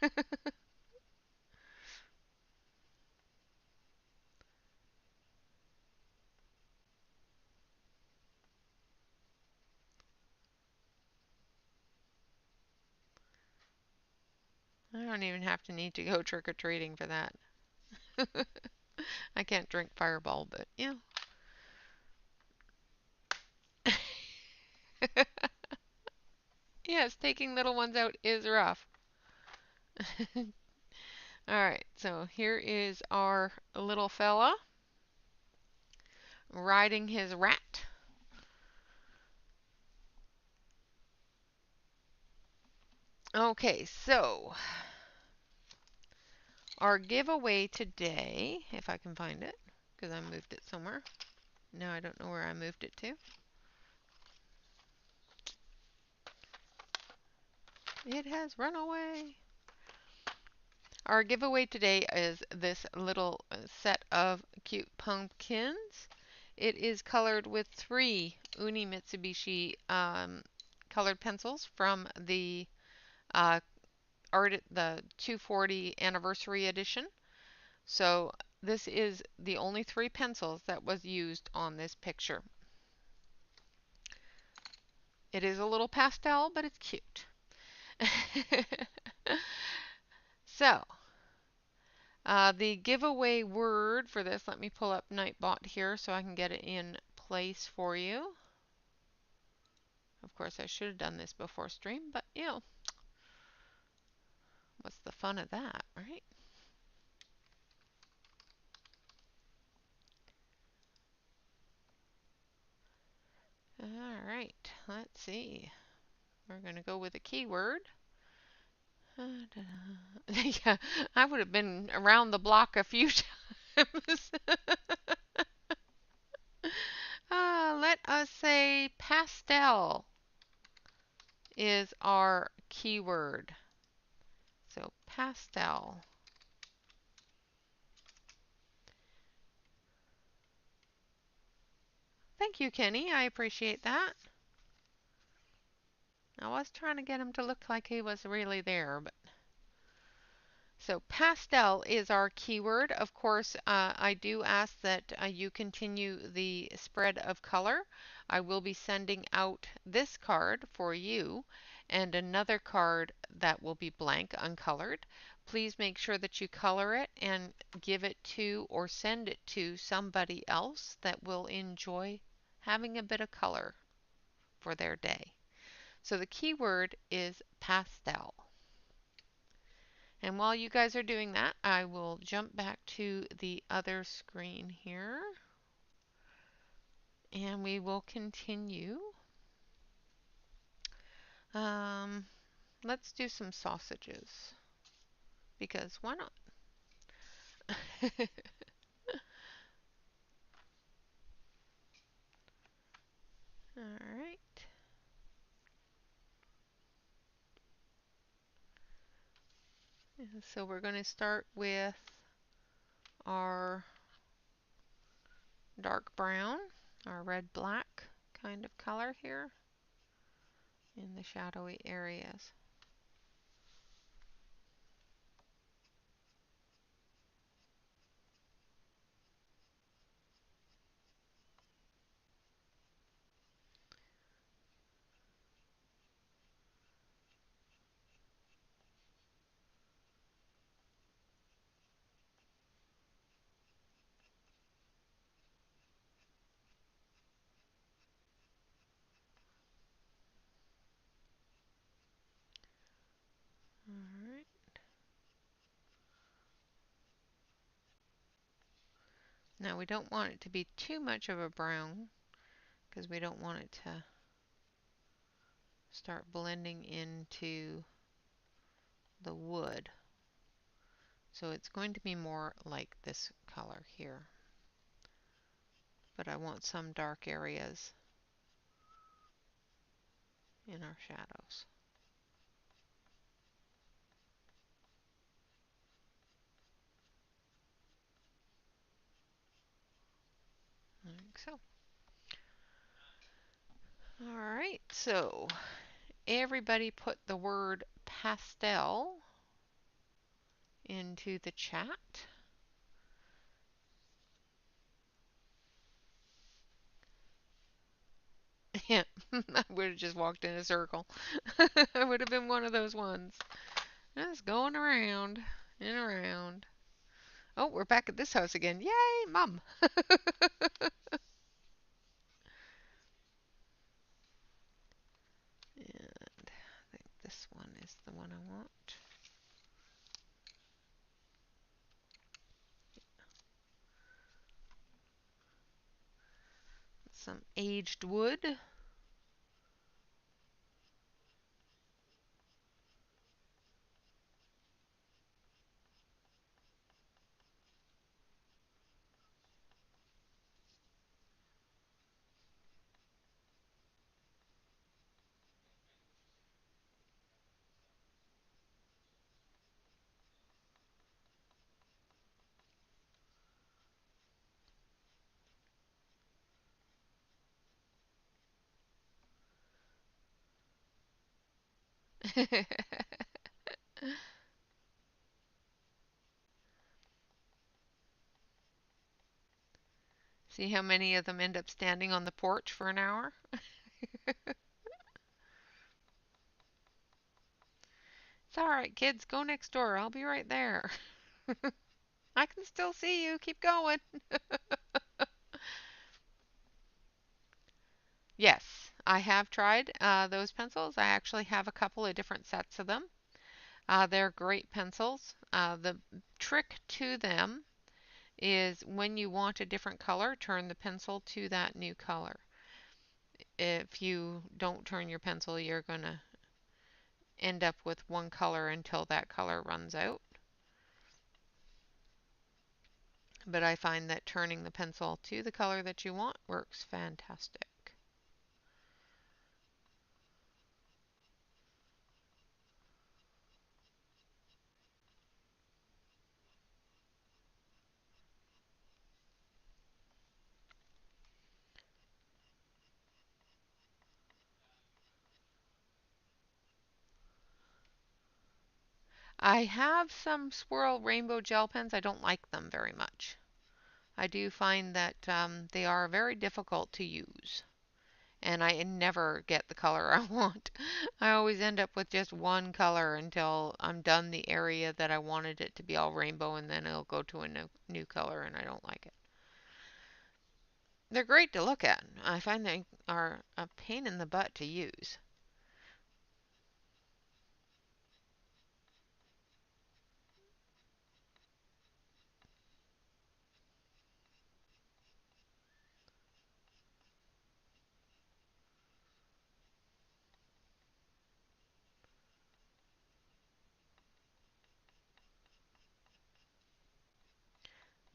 don't even have to need to go trick-or-treating for that. I can't drink Fireball, but yeah. Yes, taking little ones out is rough. All right, so here is our little fella riding his rat. Okay, so our giveaway today, if I can find it, because I moved it somewhere. Now I don't know where I moved it to. It has run away. Our giveaway today is this little set of cute pumpkins. It is colored with 3 Uni Mitsubishi colored pencils from the the 240 anniversary edition. So this is the only 3 pencils that was used on this picture. It is a little pastel, but it's cute. So, the giveaway word for this, let me pull up Nightbot here so I can get it in place for you. Of course, I should have done this before stream, but you know, what's the fun of that, right? All right, let's see. We're going to go with a keyword. Yeah, I would have been around the block a few times. Let us say pastel is our keyword. So pastel. Thank you, Kenny. I appreciate that. I was trying to get him to look like he was really there, but so pastel is our keyword. Of course, I do ask that you continue the spread of color. I will be sending out this card for you and another card that will be blank, uncolored. Please make sure that you color it and give it to or send it to somebody else that will enjoy having a bit of color for their day. So the keyword is pastel. And while you guys are doing that, I will jump back to the other screen here. And we will continue. Let's do some sausages. Because why not? Alright. So we're going to start with our dark brown, our red-black kind of color here in the shadowy areas. Alright. Now we don't want it to be too much of a brown because we don't want it to start blending into the wood. So it's going to be more like this color here. But I want some dark areas in our shadows. Like so. Alright, so everybody put the word pastel into the chat. Yeah, I would have just walked in a circle. I would have been one of those ones. Just going around and around. Oh, we're back at this house again. Yay, Mom! And I think this one is the one I want. Some aged wood. See how many of them end up standing on the porch for an hour? It's alright, kids. Go next door. I'll be right there. I can still see you. Keep going. Yes, I have tried those pencils. I actually have a couple of different sets of them. They're great pencils. The trick to them is when you want a different color, turn the pencil to that new color. If you don't turn your pencil, you're going to end up with one color until that color runs out. But I find that turning the pencil to the color that you want works fantastic. I have some swirl rainbow gel pens. I don't like them very much. I do find that they are very difficult to use, and I never get the color I want. I always end up with just one color until I'm done the area that I wanted it to be all rainbow, and then it'll go to a new color, and I don't like it. They're great to look at. I find they are a pain in the butt to use. 'Cause.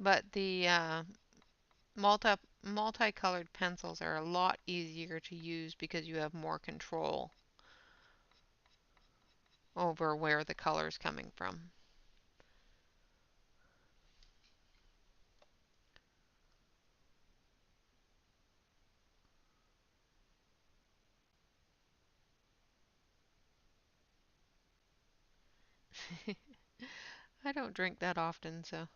But the multicolored pencils are a lot easier to use because you have more control over where the color is coming from. I don't drink that often, so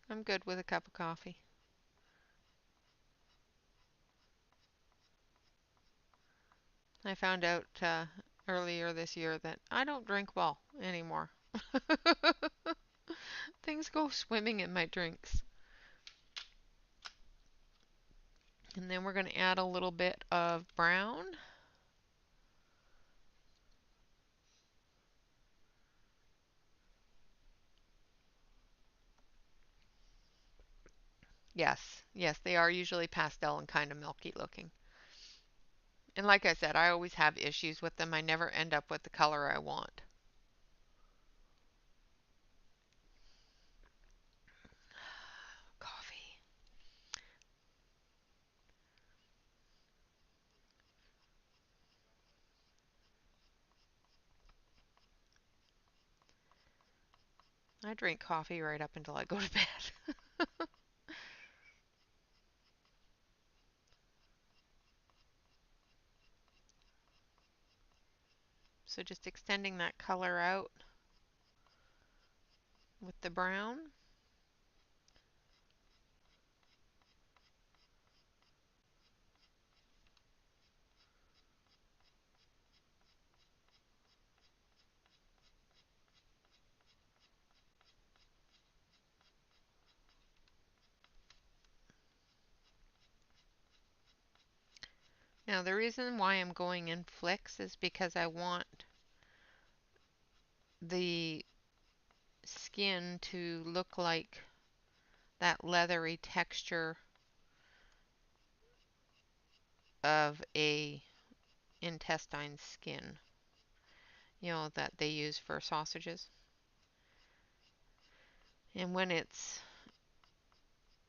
I'm good with a cup of coffee. I found out earlier this year that I don't drink well anymore. Things go swimming in my drinks. And then we're going to add a little bit of brown. Yes, yes, they are usually pastel and kind of milky looking. And like I said, I always have issues with them. I never end up with the color I want. Coffee. I drink coffee right up until I go to bed. So just extending that color out with the brown. Now the reason why I'm going in flicks is because I want the skin to look like that leathery texture of a intestine skin, that they use for sausages. And when it's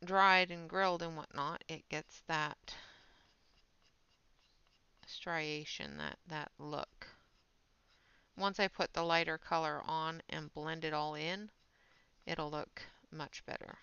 dried and grilled and whatnot, it gets that striation, that look. Once I put the lighter color on and blend it all in, it'll look much better.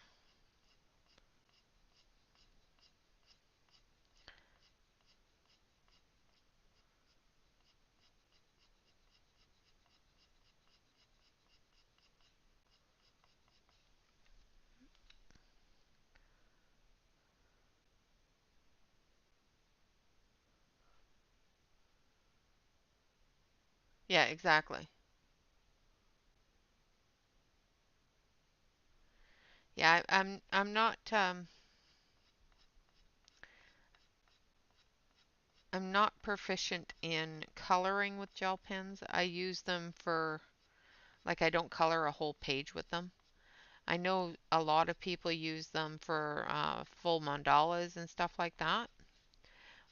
Yeah, exactly. Yeah, I'm not proficient in coloring with gel pens. I use them for, like, I don't color a whole page with them. I know a lot of people use them for full mandalas and stuff like that,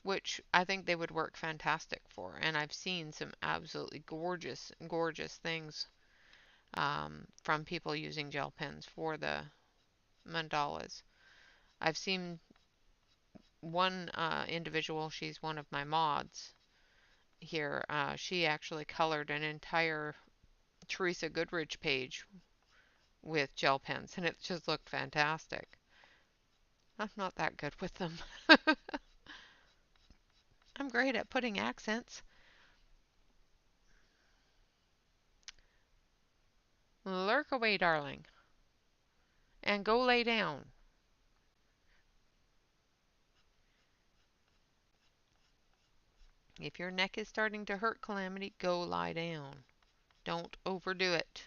which I think they would work fantastic for. And I've seen some absolutely gorgeous, gorgeous things from people using gel pens for the mandalas. I've seen one individual, she's one of my mods here, she actually colored an entire Teresa Goodrich page with gel pens, and it just looked fantastic. I'm not that good with them. I'm great at putting accents. Lurk away, darling, and go lay down. If your neck is starting to hurt, Calamity, go lie down. Don't overdo it.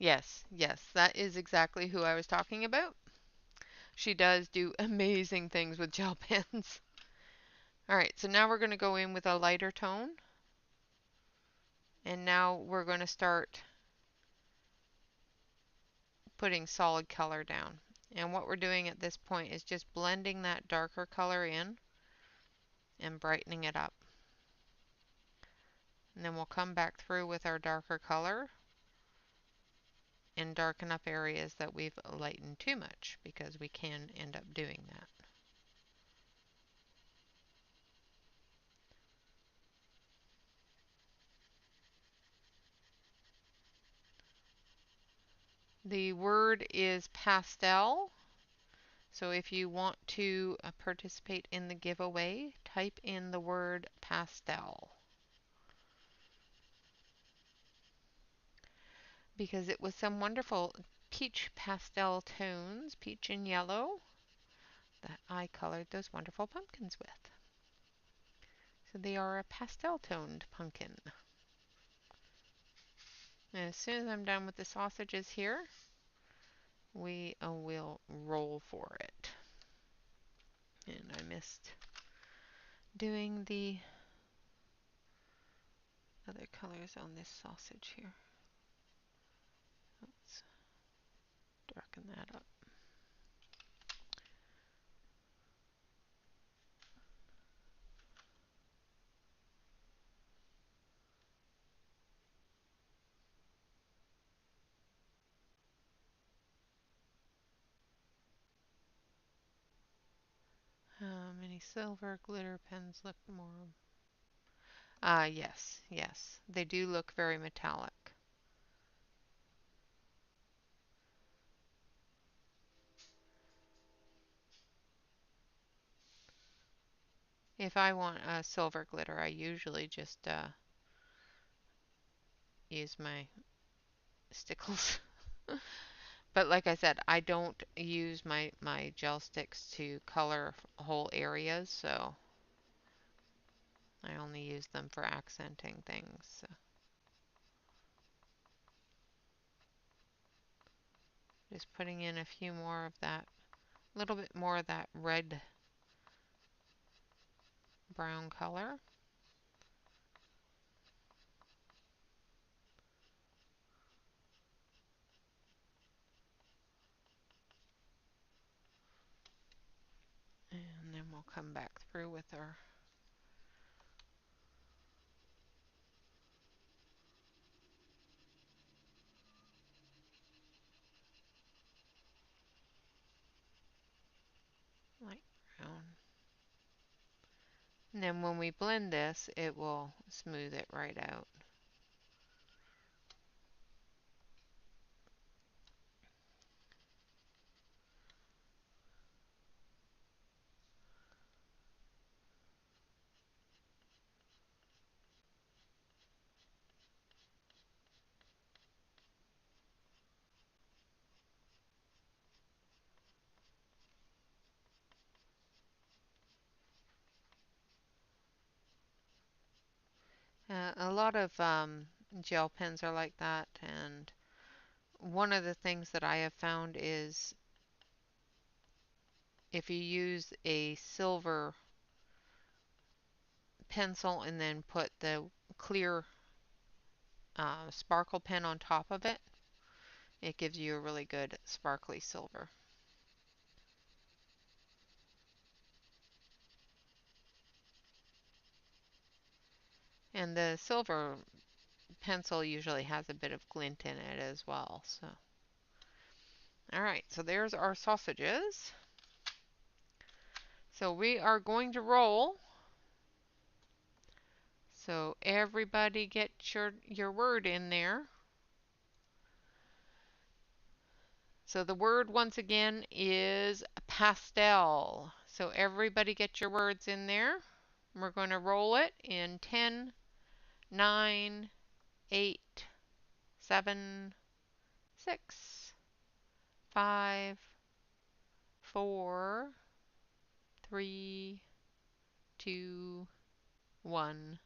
Yes, yes, that is exactly who I was talking about. She does do amazing things with gel pens. All right, so now we're going to go in with a lighter tone. And now we're going to start putting solid color down. And what we're doing at this point is just blending that darker color in and brightening it up. And then we'll come back through with our darker color and darken up areas that we've lightened too much, because we can end up doing that. The word is pastel. So if you want to participate in the giveaway, type in the word pastel. Because it was some wonderful peach pastel tones, peach and yellow, that I colored those wonderful pumpkins with. So they are a pastel toned pumpkin. And as soon as I'm done with the sausages here, we will roll for it. And I missed doing the other colors on this sausage here. Let's darken that up. How many silver glitter pens look more? Yes, yes. They do look very metallic. If I want a silver glitter, I usually just use my stickles. But like I said, I don't use my gel sticks to color whole areas, so I only use them for accenting things. So. Just putting in a few more of that, a little bit more of that red brown color. And then we'll come back through with our light brown. And then when we blend this, it will smooth it right out. A lot of gel pens are like that, and one of the things that I have found is if you use a silver pencil and then put the clear sparkle pen on top of it, it gives you a really good sparkly silver. And the silver pencil usually has a bit of glint in it as well. So, all right, so there's our sausages. So we are going to roll. So everybody get your word in there. So the word once again is pastel. So everybody get your words in there. We're going to roll it in 10, 9, 8, 7, 6, 5, 4, 3, 2, 1.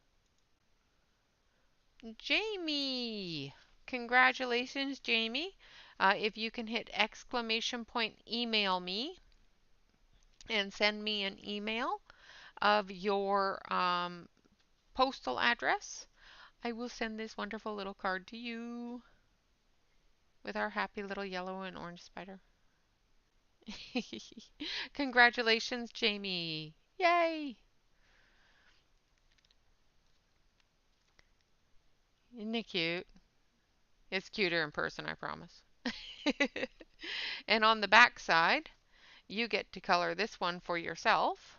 Jamie! Congratulations, Jamie. If you can hit exclamation point email me and send me an email of your postal address, I will send this wonderful little card to you. with our happy little yellow and orange spider. Congratulations, Jamie. Yay! Isn't it cute? It's cuter in person, I promise. And on the back side, you get to color this one for yourself.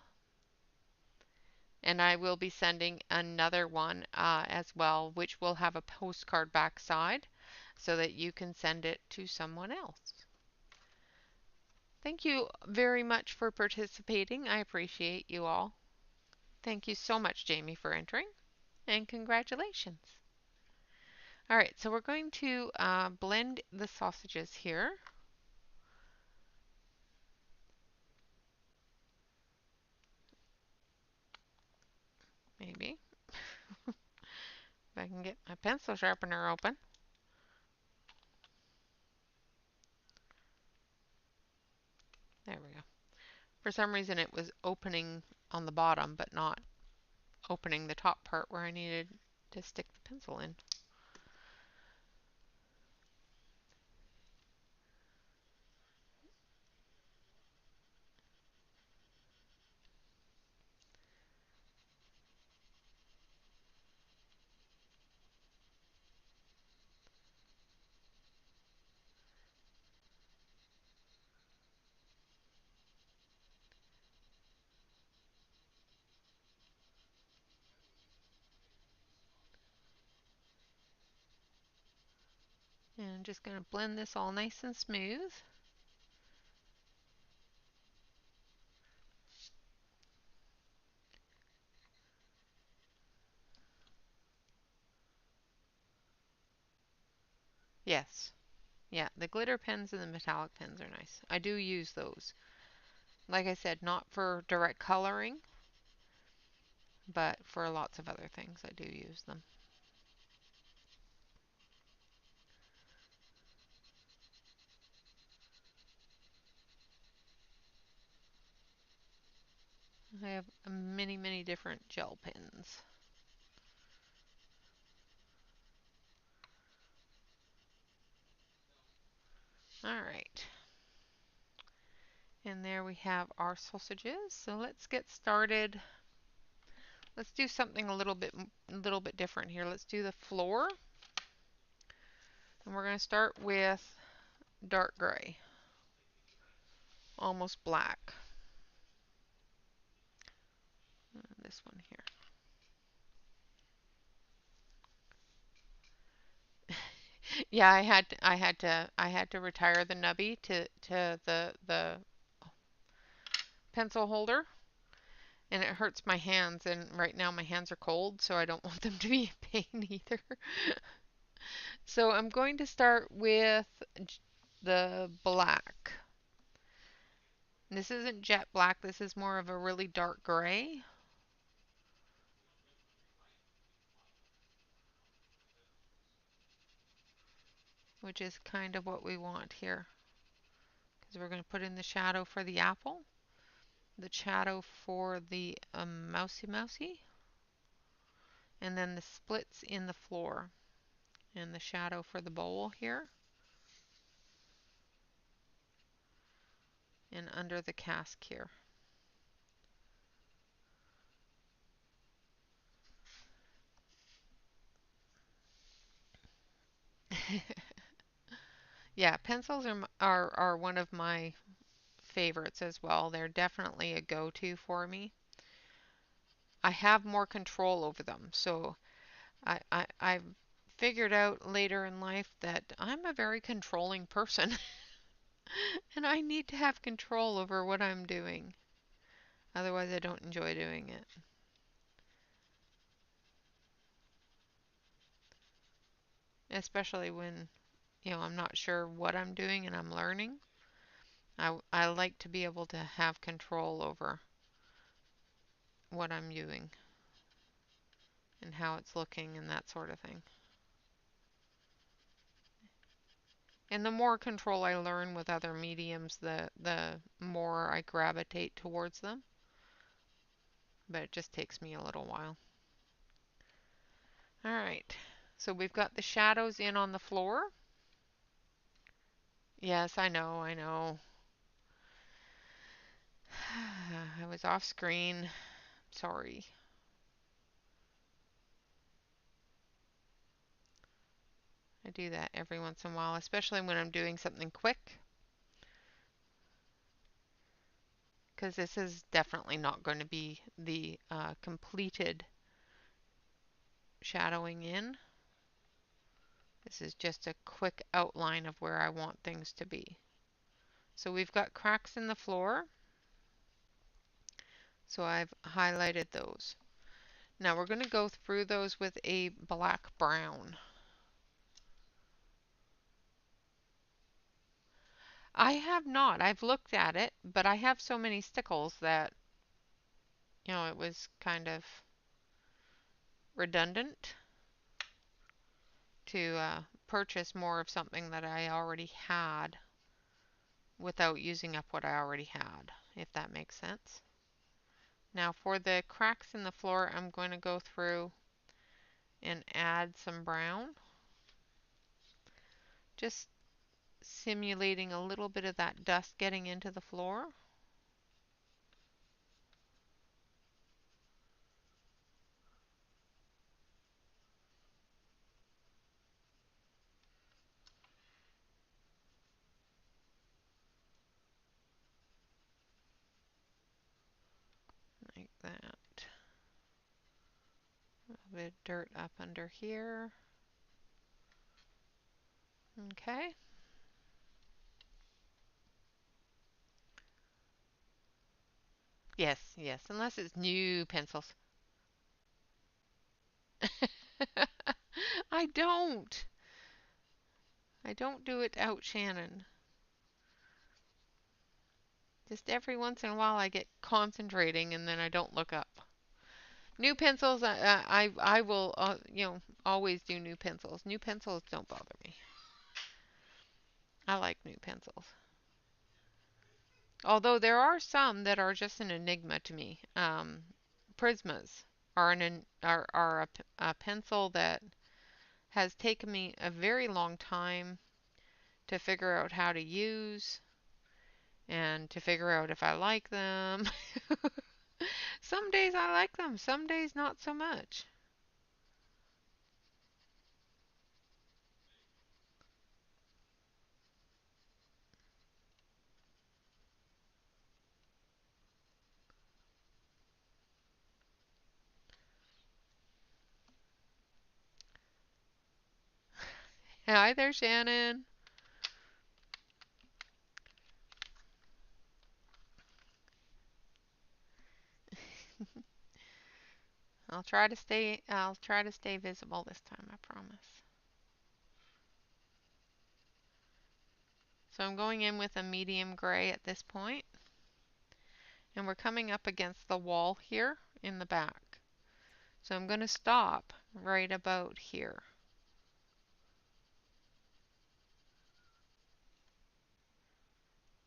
And I will be sending another one as well, which will have a postcard backside so that you can send it to someone else. Thank you very much for participating. I appreciate you all. Thank you so much, Jamie, for entering, and congratulations. All right, so we're going to blend the sausages here. Maybe. If I can get my pencil sharpener open. There we go. For some reason it was opening on the bottom, but not opening the top part where I needed to stick the pencil in. And I'm just going to blend this all nice and smooth. Yes. Yeah, the glitter pens and the metallic pens are nice. I do use those. Like I said, not for direct coloring, but for lots of other things I do use them. I have many, many different gel pens. All right. And there we have our sausages. So let's get started. Let's do something a little bit different here. Let's do the floor. And we're going to start with dark gray, almost black. This one here. Yeah, I had to retire the nubby to the pencil holder, and it hurts my hands, and right now my hands are cold, so I don't want them to be in pain either. So I'm going to start with the black. This isn't jet black, this is more of a really dark gray. Which is kind of what we want here. Because we're going to put in the shadow for the apple, the shadow for the mousy, and then the splits in the floor, and the shadow for the bowl here, and under the cask here. Yeah, pencils are one of my favorites as well. They're definitely a go-to for me. I have more control over them, so I've figured out later in life that I'm a very controlling person and I need to have control over what I'm doing. Otherwise, I don't enjoy doing it. Especially when, I'm not sure what I'm doing and I'm learning. I like to be able to have control over what I'm doing and how it's looking and that sort of thing. And the more control I learn with other mediums, the more I gravitate towards them. But it just takes me a little while. All right, so we've got the shadows in on the floor. Yes, I know, I know. I was off screen. Sorry. I do that every once in a while, especially when I'm doing something quick, because this is definitely not going to be the completed shadowing in. This is just a quick outline of where I want things to be. So we've got cracks in the floor, so I've highlighted those. Now we're going to go through those with a black brown. I have not. I've looked at it, but I have so many stickles that, it was kind of redundant to purchase more of something that I already had without using up what I already had, if that makes sense. Now for the cracks in the floor, I'm going to go through and add some brown, just simulating a little bit of that dust getting into the floor. Like that. A little bit of dirt up under here. Okay. Yes, yes, unless it's new pencils. I don't. I don't do it out, Shannon. Just every once in a while I get concentrating and then I don't look up. New pencils, I will, always do new pencils. New pencils don't bother me. I like new pencils. Although there are some that are just an enigma to me. Prismas are a pencil that has taken me a very long time to figure out how to use and to figure out if I like them. Some days I like them, some days not so much. Hi there, Shannon. I'll try to stay visible this time, I promise. So I'm going in with a medium gray at this point, and we're coming up against the wall here in the back. So I'm going to stop right about here.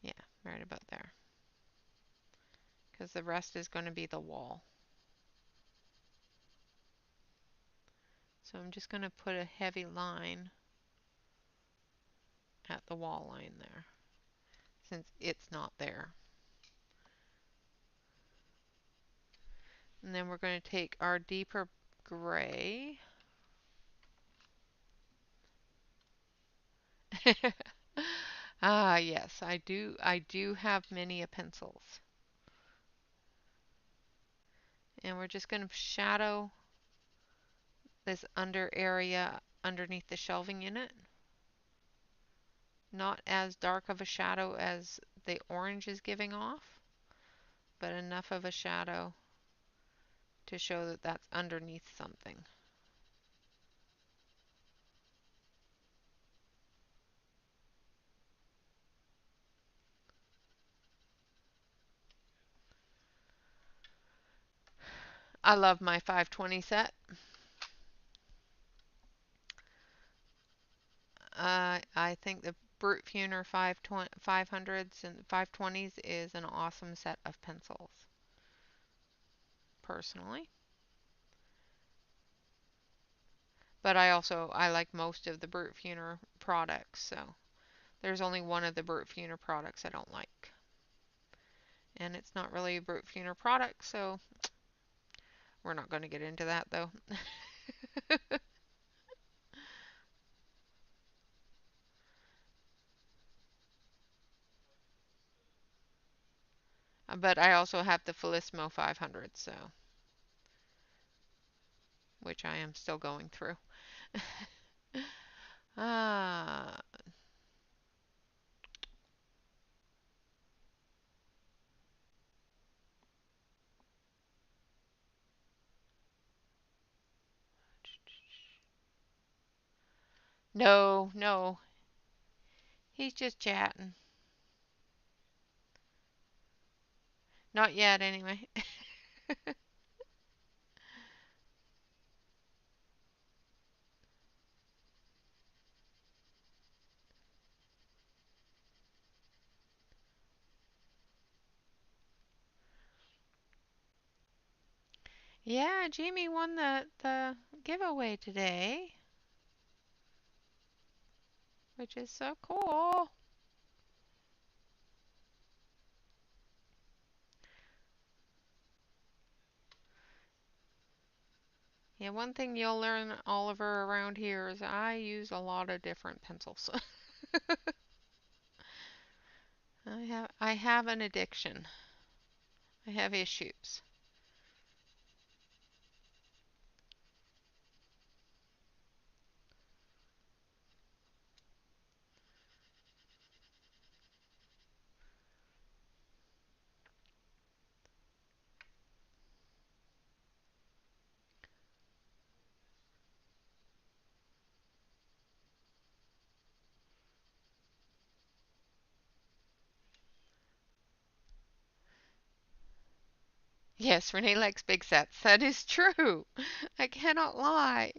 Yeah, right about there. Because the rest is going to be the wall. So I'm just going to put a heavy line at the wall line there, since it's not there. And then we're going to take our deeper gray. Ah, yes, I do have many pencils. And we're just going to shadow this under area underneath the shelving unit. Not as dark of a shadow as the orange is giving off, but enough of a shadow to show that that's underneath something. I love my 520 set. I think the Brute Funer 500s and 520s is an awesome set of pencils, personally. But I like most of the Brute Funer products, so There's only one of the Pheonix products I don't like. And it's not really a Pheonix product, so we're not going to get into that though. But I also have the Felicimo 500, so which I am still going through. Ah, no, no. He's just chatting. Not yet, anyway. Yeah, Jamie won the giveaway today, which is so cool. Yeah, one thing you'll learn, Oliver, around here is I use a lot of different pencils. I have an addiction. I have issues. Yes, Renee likes big sets. That is true. I cannot lie.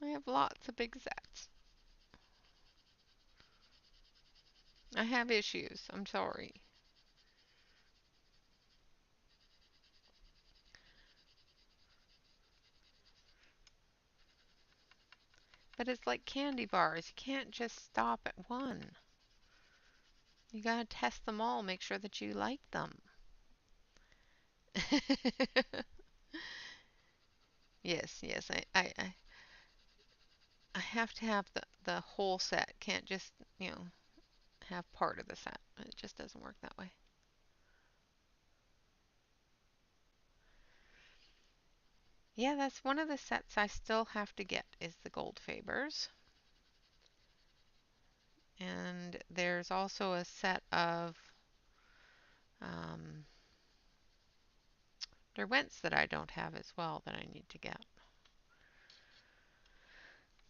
I have lots of big sets. I have issues. I'm sorry. But it's like candy bars. You can't just stop at one. You gotta test them all, make sure that you like them. Yes, yes. I have to have the whole set. Can't just, you know, have part of the set. It just doesn't work that way. Yeah, that's one of the sets I still have to get is the gold Fabers. And there's also a set of um, Derwents that I don't have as well that I need to get.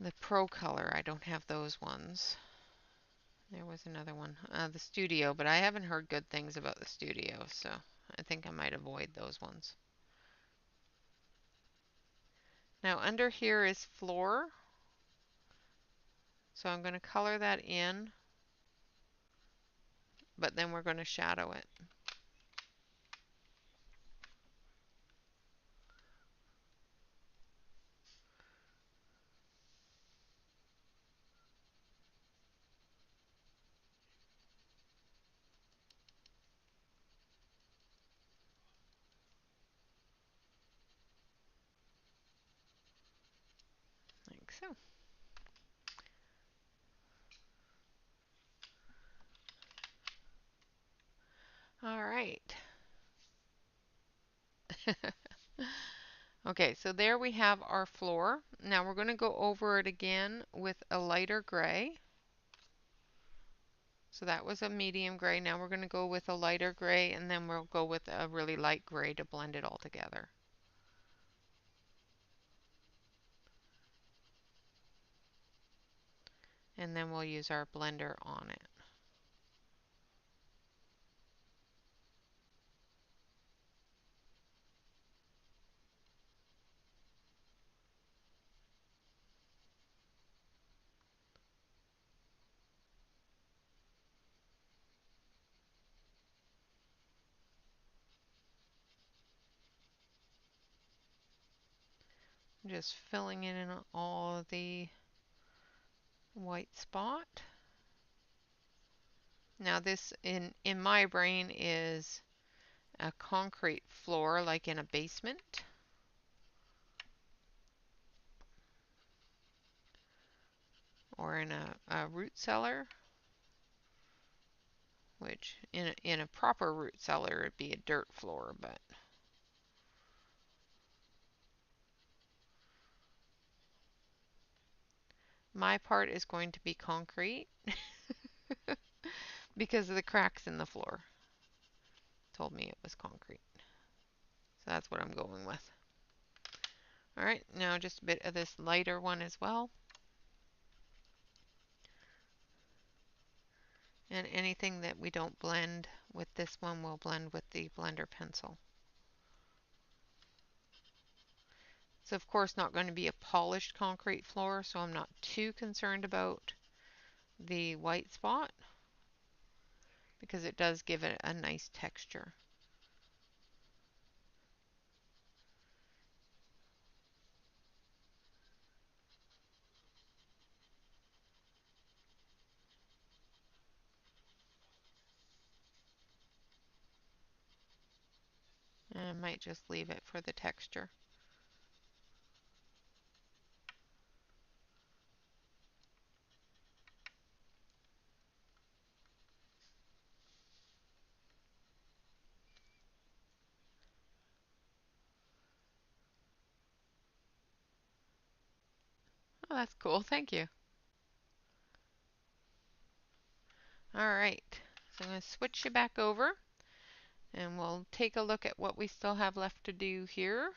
The Pro Color, I don't have those ones. There was another one, the Studio, but I haven't heard good things about the Studio, so I think I might avoid those ones. Now under here is Floor, so I'm going to color that in, but then we're going to shadow it. Like so. All right. Okay, so there we have our floor. Now we're going to go over it again with a lighter gray. So that was a medium gray. Now we're going to go with a lighter gray, and then we'll go with a really light gray to blend it all together. And then we'll use our blender on it. Just filling in all of the white spot. Now this in my brain is a concrete floor like in a basement. Or in a root cellar, which in a proper root cellar it'd be a dirt floor, but my part is going to be concrete because of the cracks in the floor. Told me it was concrete. So that's what I'm going with. All right, now just a bit of this lighter one as well. And anything that we don't blend with this one, we'll blend with the blender pencil. It's of course not going to be a polished concrete floor, so I'm not too concerned about the white spot because it does give it a nice texture. And I might just leave it for the texture. Oh, that's cool. Thank you. All right. So I'm going to switch you back over and we'll take a look at what we still have left to do here.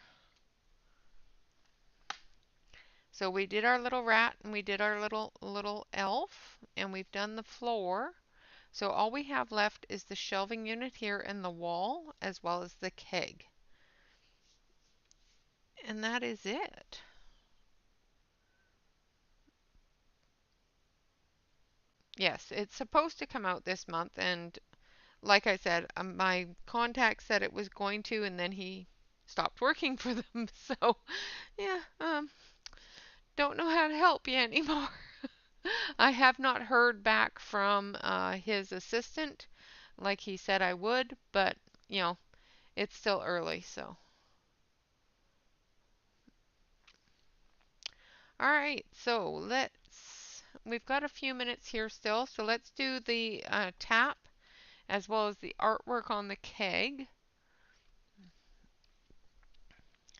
So we did our little rat and we did our little elf and we've done the floor. So all we have left is the shelving unit here and the wall as well as the keg. And that is it. Yes, it's supposed to come out this month, and like I said, my contact said it was going to, and then he stopped working for them. So, yeah, don't know how to help you anymore. I have not heard back from his assistant like he said I would, but you know, it's still early, so. All right, so we've got a few minutes here still, so let's do the tap as well as the artwork on the keg.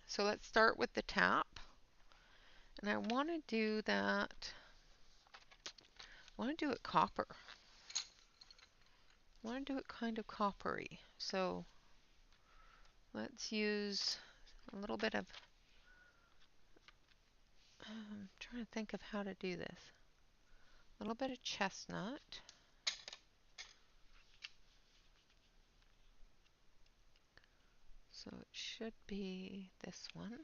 So let's start with the tap. And I want to do that, I want to do it copper. I want to do it kind of coppery. So let's use a little bit of, I'm trying to think of how to do this. A little bit of chestnut. So it should be this one.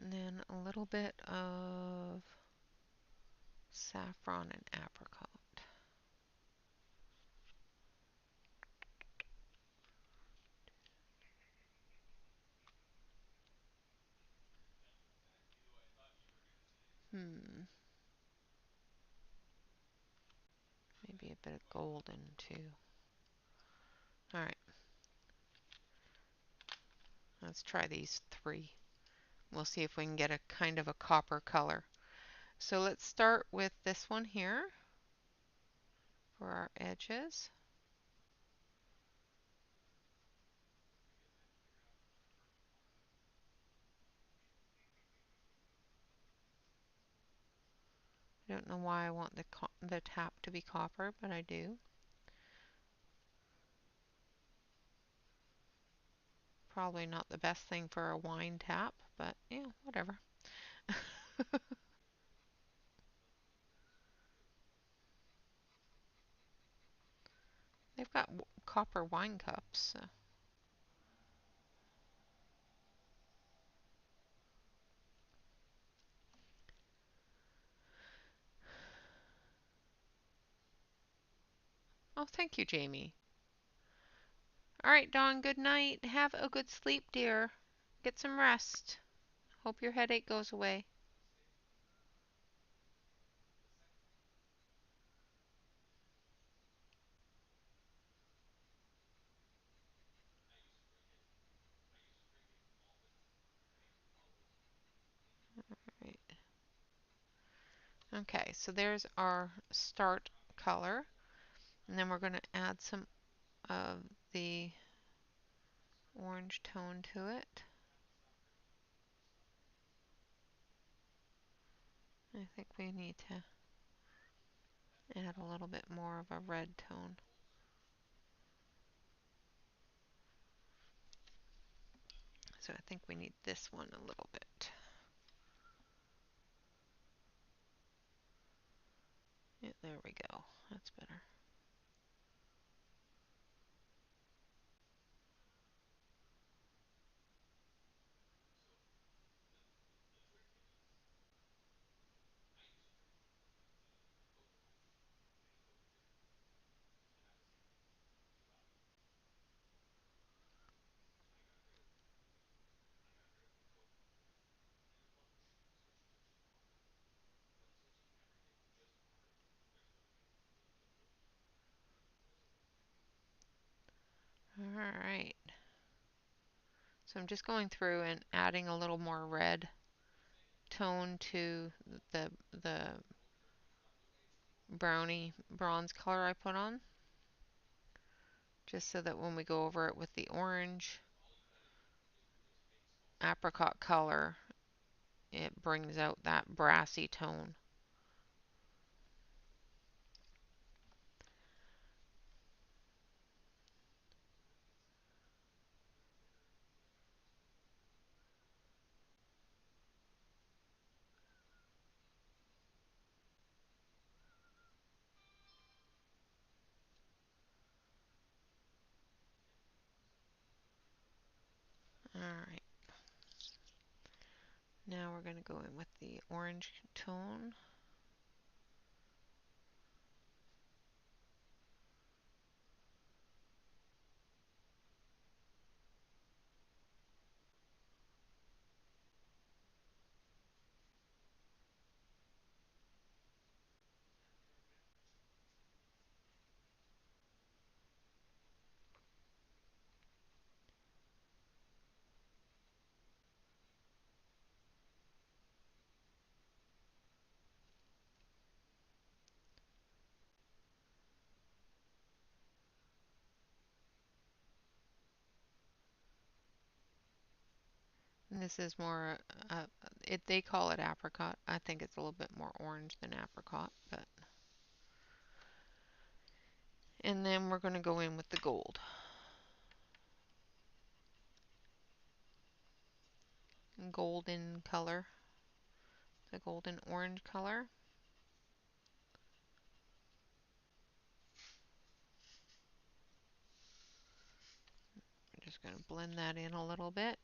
And then a little bit of saffron and apricot. Maybe a bit of golden too. All right. Let's try these three. We'll see if we can get a kind of a copper color. So let's start with this one here for our edges. I don't know why I want the tap to be copper, but I do. Probably not the best thing for a wine tap, but yeah, whatever. They've got copper wine cups. So. Oh, thank you, Jamie. All right, Dawn, good night. Have a good sleep, dear. Get some rest. Hope your headache goes away. Okay, so there's our start color. And then we're going to add some of the orange tone to it. I think we need to add a little bit more of a red tone. So I think we need this one a little bit. Yeah, there we go. That's better. All right. So I'm just going through and adding a little more red tone to the brownie bronze color I put on, just so that when we go over it with the orange apricot color, it brings out that brassy tone. All right. Now we're going to go in with the orange tone. And this is more, they call it apricot. I think it's a little bit more orange than apricot, but. And then we're going to go in with the gold. Golden color, the golden orange color. I'm just going to blend that in a little bit.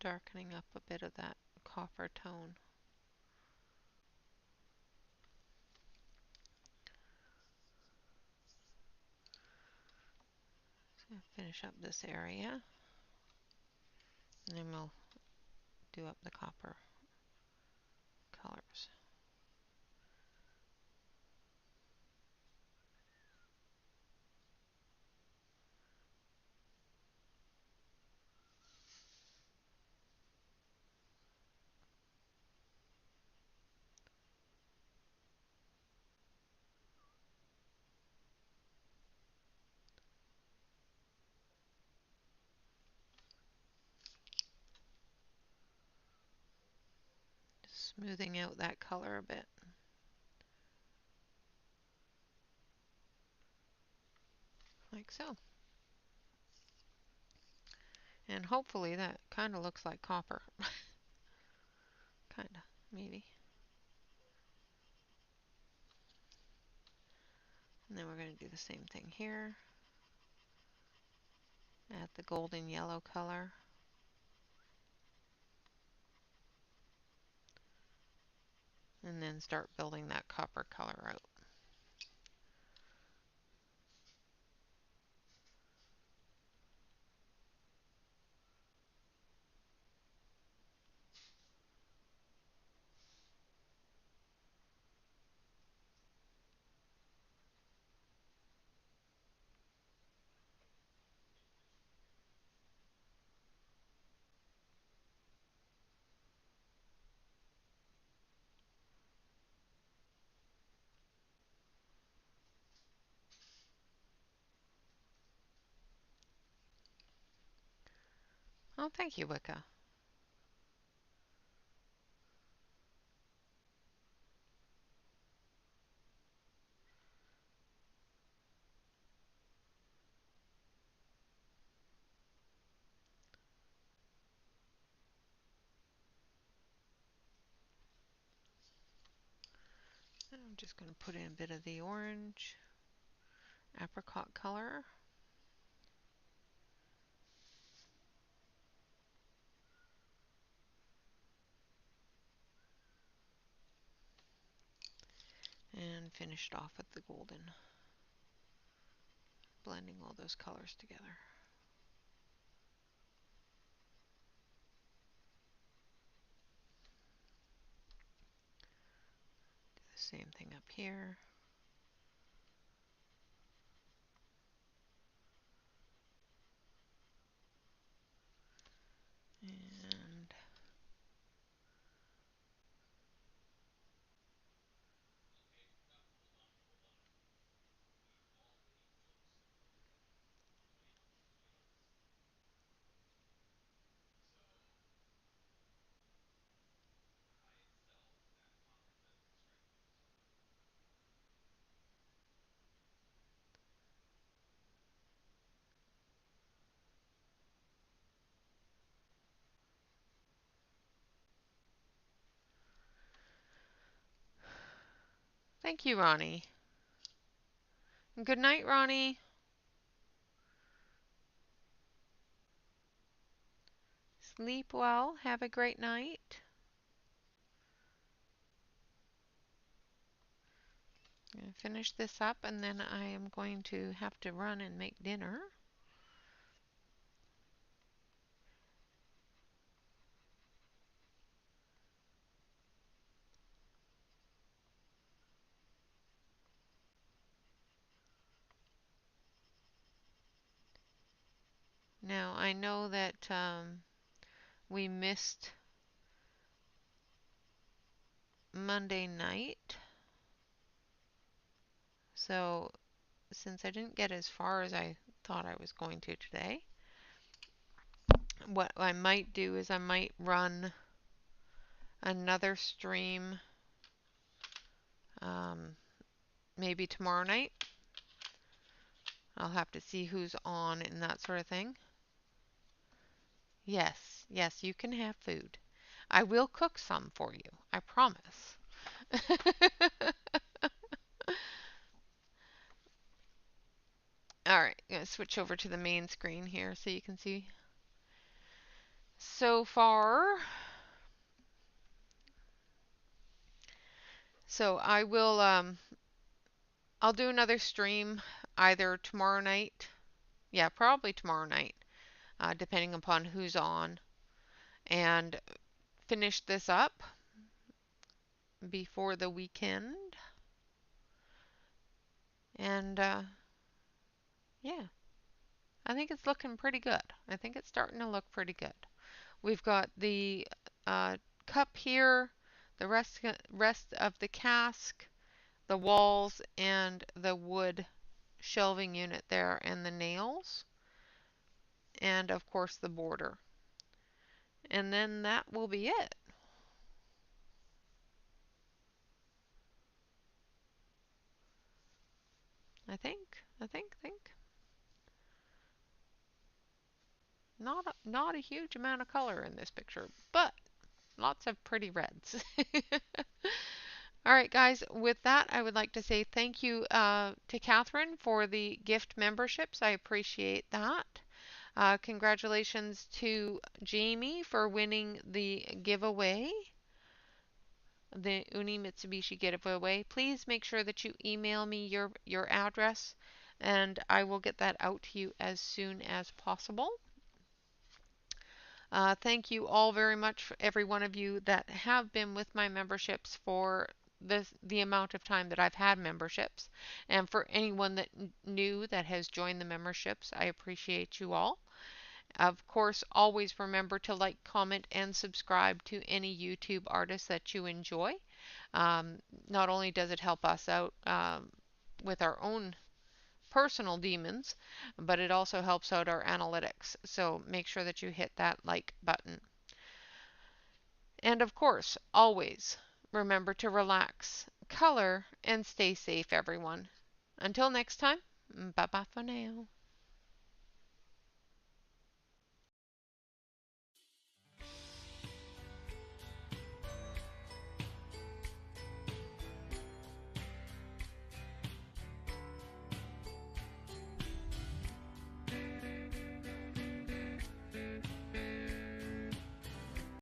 Darkening up a bit of that copper tone. So finish up this area, and then we'll do up the copper colors. Smoothing out that color a bit. Like so. And hopefully that kind of looks like copper. Kind of, maybe. And then we're going to do the same thing here. Add the golden yellow color. And then start building that copper color out. Oh, thank you, Wicca. I'm just going to put in a bit of the orange apricot color. And finish it off with the golden, blending all those colors together. Do the same thing up here. And thank you, Ronnie. Good night, Ronnie. Sleep well. Have a great night. I'm going to finish this up and then I am going to have to run and make dinner. Now, I know that we missed Monday night. So, since I didn't get as far as I thought I was going to today, what I might do is I might run another stream maybe tomorrow night. I'll have to see who's on and that sort of thing. Yes, yes, you can have food. I will cook some for you. I promise. All right, I'm going to switch over to the main screen here so you can see. So far, so I'll do another stream either tomorrow night. Yeah, probably tomorrow night, depending upon who's on, and finish this up before the weekend. And yeah, I think it's looking pretty good. I think it's starting to look pretty good. We've got the cup here, the rest of the cask, the walls, and the wood shelving unit there, and the nails, and of course the border. And then that will be it. I think. Not a huge amount of color in this picture, but lots of pretty reds. All right, guys, with that, I would like to say thank you to Catherine for the gift memberships. I appreciate that. Congratulations to Jamie for winning the giveaway, the Uni Mitsubishi giveaway. Please make sure that you email me your address, and I will get that out to you as soon as possible. Thank you all very much, for every one of you that have been with my memberships for the amount of time that I've had memberships. And for anyone that new that has joined the memberships, I appreciate you all. Of course, always remember to like, comment, and subscribe to any YouTube artist that you enjoy. Not only does it help us out with our own personal demons, but it also helps out our analytics. So make sure that you hit that like button. And of course, always remember to relax, color, and stay safe, everyone. Until next time, bye bye for now.